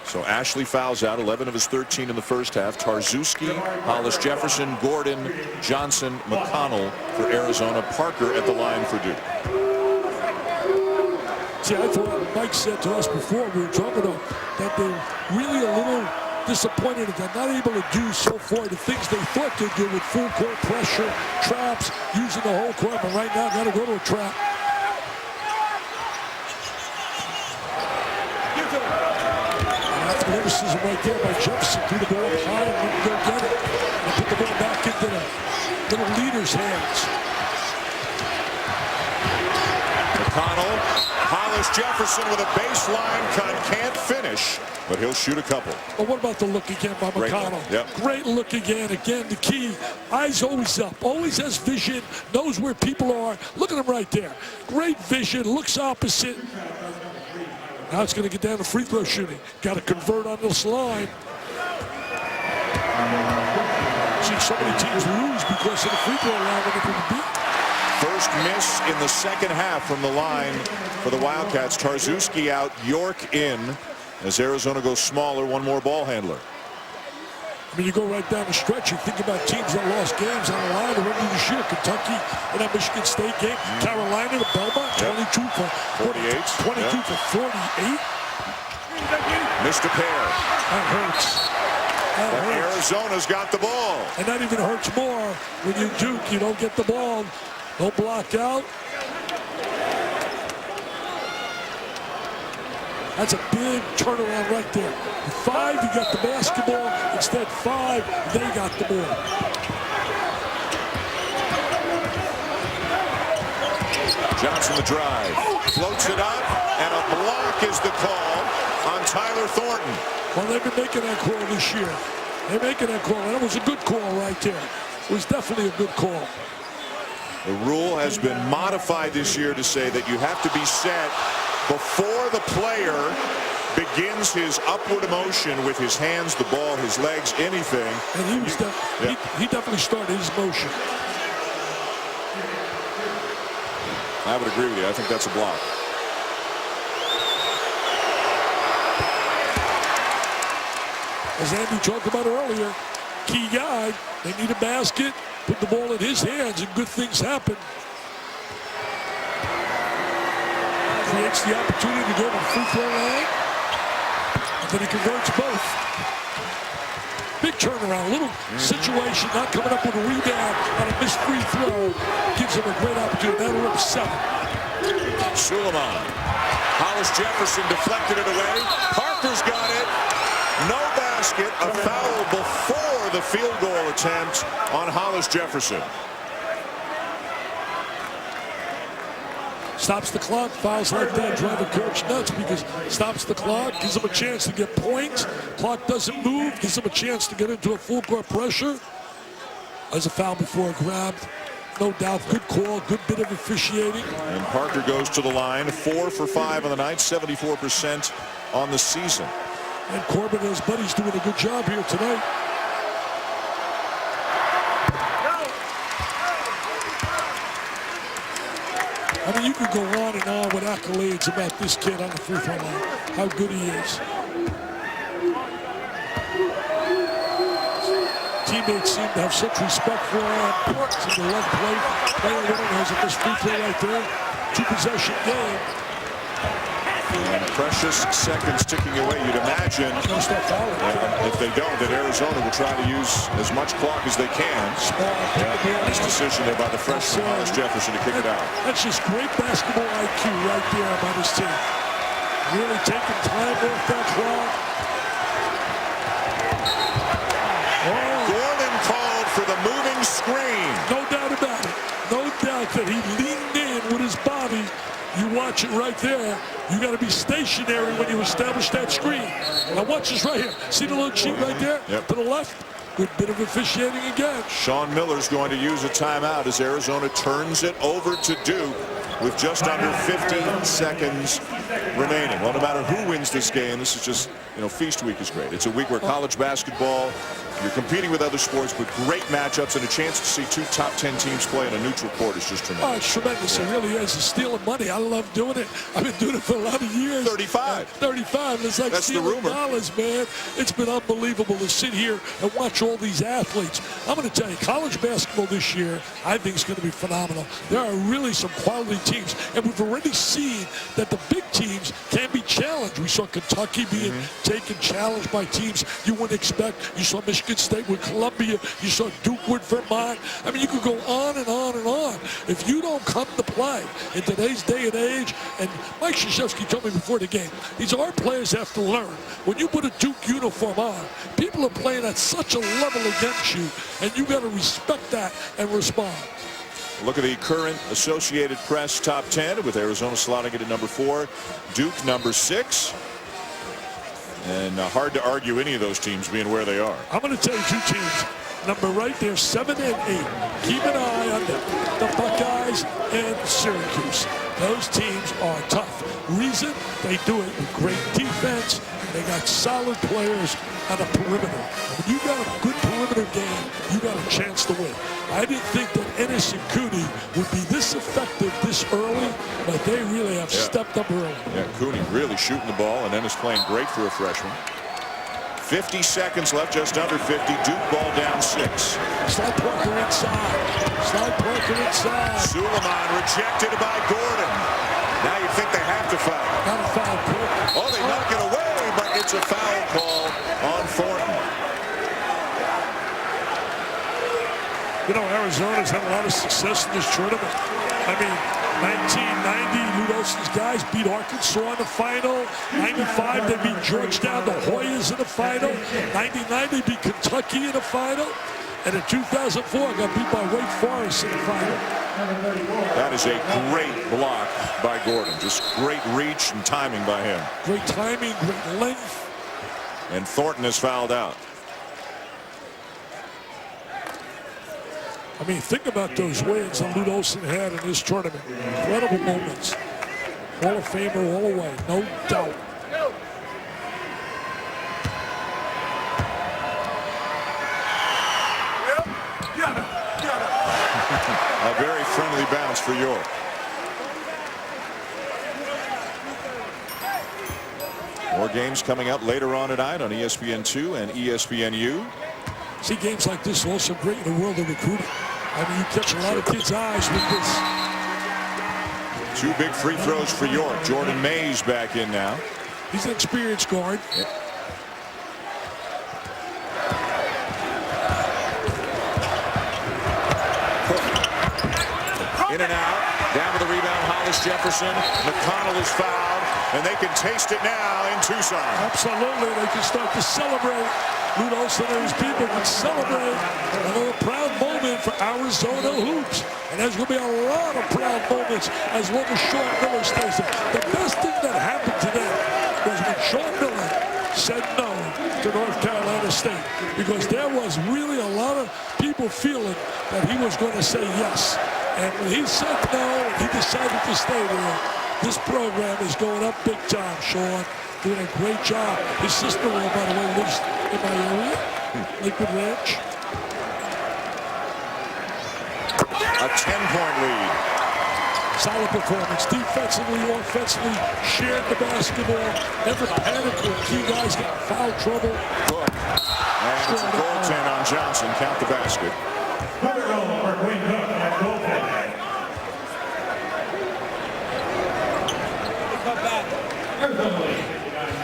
So Ashley fouls out, 11 of his 13 in the first half. Tarzewski, Hollis Jefferson, Gordon, Johnson, McConnell for Arizona. Parker at the line for Duke. See, I thought Mike said to us before we were talking about that they're really a little disappointed that they're not able to do so far the things they thought they'd do with full court pressure, traps, using the whole court. But right now, got to go to a trap. Athleticism right there by Jefferson. Threw the ball up high and wouldn't go get it. And put the ball back into the little leader's hands. McConnell, Hollis Jefferson with a baseline cut, can't finish, but he'll shoot a couple. But what about the look again by McConnell? Great look again. Again, the key, eyes always up, always has vision, knows where people are. Look at him right there. Great vision, looks opposite. Now it's going to get down to free throw shooting. Got to convert on this line. See, so many teams lose because of the free throw line when they can beat. First miss in the second half from the line for the Wildcats. Tarzewski out, York in. As Arizona goes smaller, one more ball handler. I mean, you go right down the stretch, you think about teams that lost games on the line already this year. Kentucky in that Michigan State game. Carolina to Belmont, 22 for 48. 22 for 48. Missed a pair. That hurts. That But hurts. Arizona's got the ball. And that even hurts more when you Duke. You don't get the ball. No block out. That's a big turnaround right there. With 5, you got the basketball. Instead, 5, they got the ball. Johnson the drive. Floats it up, and a block is the call on Tyler Thornton. Well, they've been making that call this year. They're making that call, and it was a good call right there. It was definitely a good call. The rule has been modified this year to say that you have to be set before the player begins his upward motion with his hands, the ball, his legs, anything. And he was he definitely started his motion. I would agree with you. I think that's a block. As Andy talked about earlier, key guy, they need a basket, put the ball in his hands, and good things happen. Creates the opportunity to go to the free throw line, and then he converts both. Big turnaround, a little situation, not coming up with a rebound on a missed free throw, gives him a great opportunity. That'll up 7. Suleiman. Hollis Jefferson deflected it away. Parker's got it. No basket. A foul before the field goal attempt on Hollis Jefferson. Stops the clock, fouls like that, driving coach nuts because stops the clock, gives him a chance to get points. Clock doesn't move, gives him a chance to get into a full court pressure. As a foul before grabbed. No doubt, good call, good bit of officiating. And Parker goes to the line, 4 for 5 on the night, 74% on the season. And Corbin and his buddies doing a good job here tonight. could go on and on with accolades about this kid on the free throw line, how good he is. Teammates seem to have such respect for him. Seem to love playing with him. Has a missed free throw right there. 2-possession game. And precious seconds ticking away. You'd imagine if they don't, that Arizona will try to use as much clock as they can. Nice decision there by the freshman Hollis Jefferson to kick it out. That's just great basketball IQ right there by this team. Really taking time off that clock. Gordon called for the moving screen. No doubt about it. No doubt that he leaned in with his body. You watch it right there. You got to be stationary when you establish that screen. Now watch this right here. See the little cheat right there? Yep. To the left? Good bit of officiating again. Sean Miller's going to use a timeout as Arizona turns it over to Duke with just under 15 seconds remaining. Well, no matter who wins this game, this is just, feast week is great. It's a week where college basketball, you're competing with other sports, but great matchups and a chance to see 2 top 10 teams play in a neutral court is just tremendous. Oh, it's tremendous. It really is. It's stealing money. I love doing it. I've been doing it for a lot of years. 35. 35. It's like That's stealing dollars, man. It's been unbelievable to sit here and watch all these athletes. I'm going to tell you, college basketball this year, I think is going to be phenomenal. There are really some quality teams, and we've already seen that the big teams can be challenged. We saw Kentucky being taken challenged by teams you wouldn't expect. You saw Michigan State with Columbia. You saw Duke with Vermont. I mean, you could go on and on and on. If you don't come to play in today's day and age, and Mike Krzyzewski told me before the game, our players have to learn. When you put a Duke uniform on, people are playing at such a level against you, and you got to respect that and respond. Look at the current Associated Press top 10 with Arizona slotting it at number 4, Duke number 6. And hard to argue any of those teams being where they are. I'm going to tell you 2 teams. Number right there, 7 and 8. Keep an eye on the Buckeyes and Syracuse. Those teams are tough. Reason? They do it with great defense. They got solid players on the perimeter. When you got a good perimeter game, you got a chance to win. I didn't think that Ennis and Cooney would be this effective this early, but they really have stepped up early. Yeah, Cooney really shooting the ball, and Ennis playing great for a freshman. 50 seconds left, just under 50. Duke ball down 6. Slide Parker inside. Slide Parker inside. Suleiman rejected by Gordon. Now you think they have to foul. Not a foul, Parker. Oh, they knock it away, but it's a foul call on Thornton. Arizona's had a lot of success in this tournament. I mean, 1990, Lute Olson's guys beat Arkansas in the final. 95, they beat Georgetown, the Hoyas in the final. 99, they beat Kentucky in the final. And in 2004, got beat by Wake Forest in the final. That is a great block by Gordon. Just great reach and timing by him. Great timing, great length. And Thornton is fouled out. I mean, think about those wins that Lute Olson had in this tournament. Incredible moments. Hall of Famer all the way, no doubt. A very friendly bounce for York. More games coming up later on tonight on ESPN2 and ESPNU. See, games like this are also great in the world of recruiting. I mean, you catch a lot of kids' eyes with this. 2 big free throws for York. Jordan Mays back in now. He's an experienced guard. Yep. In and out. Down to the rebound, Hollis Jefferson. McConnell is fouled, and they can taste it now in Tucson. Absolutely. They can start to celebrate. Lute Olson and his people can celebrate. Another proud moment for Arizona hoops. And there's going to be a lot of proud moments as long as Sean Miller stays there. The best thing that happened today was when Sean Miller said no to North Carolina State, because there was really a lot of people feeling that he was going to say yes. And when he said no, he decided to stay there. This program is going up big time, Sean. Doing a great job. His sister-in-law, by the way, lives in my area, Lakewood Ranch. A 10-point lead. Solid performance. Defensively, offensively, shared the basketball. Never panicked when key guys get in foul trouble. And it's a goaltend on Johnson. Count the basket.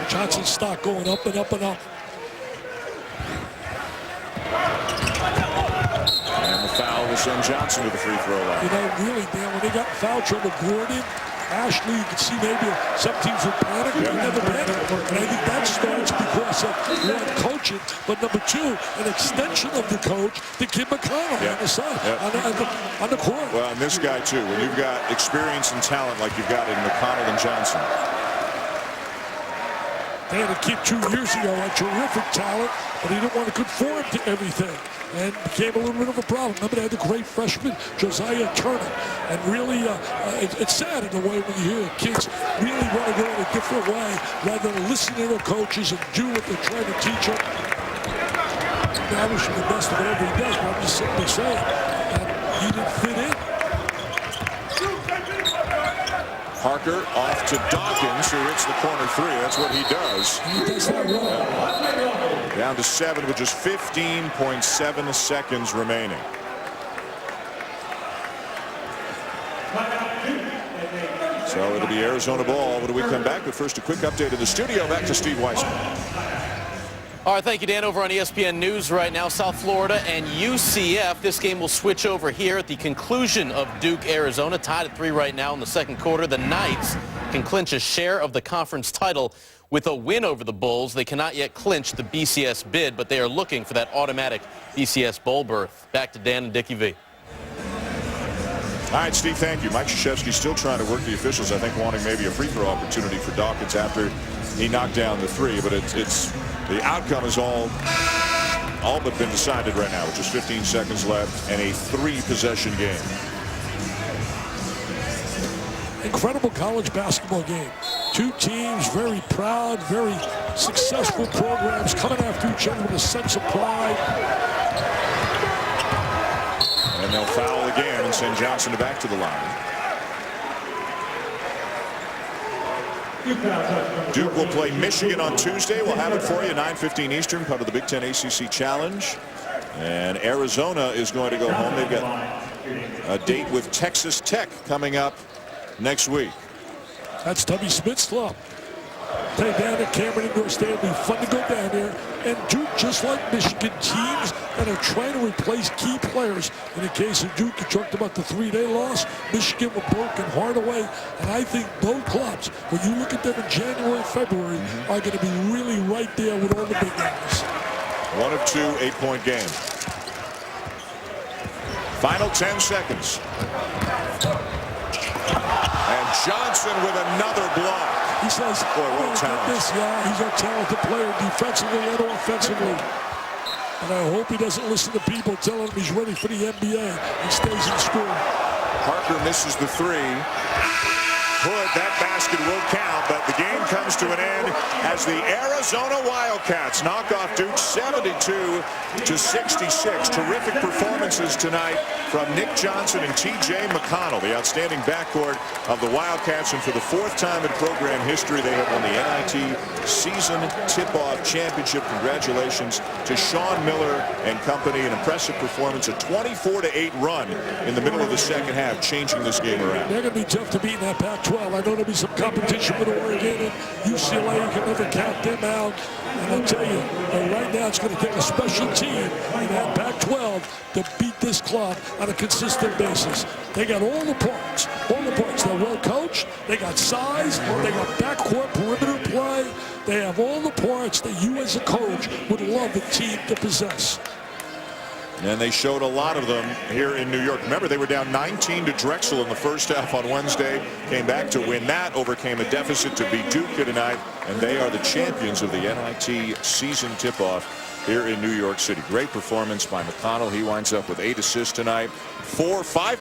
Johnson's stock going up and up and up. And the foul will send Johnson to the free throw line. You know, really, Dan, when they got in foul trouble, Gordon, Ashley, you can see maybe some teams will panic, but they never panic. And I think that starts because of one, coaching, but number two, an extension of the coach, the kid McConnell on the side, on the court. Well, and this guy too, when you've got experience and talent like you've got in McConnell and Johnson. They had a kid 2 years ago, had terrific talent, but he didn't want to conform to everything. And became a little bit of a problem. Remember, they had the great freshman, Josiah Turner. And really, it's sad in a way when you hear kids really want to go in a different way rather than listen to their coaches and do what they're trying to teach them. Establishing the best of whatever he does, but I'm just simply saying that he didn't fit in. Parker off to Dawkins, who hits the corner three. That's what he does. He does that well. Down to 7 with just 15.7 seconds remaining. So it'll be Arizona ball when we come back. But first, a quick update in the studio. Back to Steve Weissman. All right, thank you, Dan. Over on ESPN News right now, South Florida and UCF. This game will switch over here at the conclusion of Duke, Arizona. Tied at 3 right now in the second quarter. The Knights can clinch a share of the conference title with a win over the Bulls. They cannot yet clinch the BCS bid, but they are looking for that automatic BCS bowl berth. Back to Dan and Dickie V. All right, Steve, thank you. Mike Krzyzewski still trying to work the officials, I think, wanting maybe a free throw opportunity for Dawkins after he knocked down the 3, but it's the outcome is all but been decided right now with just 15 seconds left and a 3-possession game. Incredible college basketball game. Two teams very proud, very successful programs coming after each other with a sense of pride. And they'll foul again and send Johnson back to the line. Duke will play Michigan on Tuesday. We'll have it for you, 9:15 Eastern, part of the Big Ten ACC Challenge. And Arizona is going to go home. They've got a date with Texas Tech coming up next week. That's Tubby Smith's club. Take down at Cameron Indoor Stadium. It'll be fun to go down there. And Duke, just like Michigan, teams that are trying to replace key players. In the case of Duke, you talked about the 3-day loss. Michigan were broken hard away. And I think both clubs, when you look at them in January and February, are going to be really right there with all the big guys. 1 of 2 8-point game. Final 10 seconds. And Johnson with another block. He says, boy, what talent. he's a talented player defensively and offensively. And I hope he doesn't listen to people telling him he's ready for the NBA and stays in school. Parker misses the 3. Hood, that basket will count, but the game comes to an end as the Arizona Wildcats knock off Duke 72-66. Terrific performances tonight from Nick Johnson and T.J. McConnell, the outstanding backcourt of the Wildcats. And for the 4th time in program history, they have won the NIT Season Tip-Off Championship. Congratulations to Sean Miller and company. An impressive performance, a 24-8 run in the middle of the second half, changing this game around. They're going to be tough to beat in that Pac-12. I know there'll be some competition with Oregon and UCLA. You can never count them out. And I'll tell you, right now it's going to take a special team in that Pac-12 to beat this club on a consistent basis. They got all the parts. They're well coached. They got size. They got backcourt perimeter play. They have all the parts that you as a coach would love a team to possess. And they showed a lot of them here in New York. Remember, they were down 19 to Drexel in the first half on Wednesday. Came back to win that, overcame a deficit to beat Duke tonight. And they are the champions of the NIT season tip-off here in New York City. Great performance by McConnell. He winds up with 8 assists tonight. 4-5.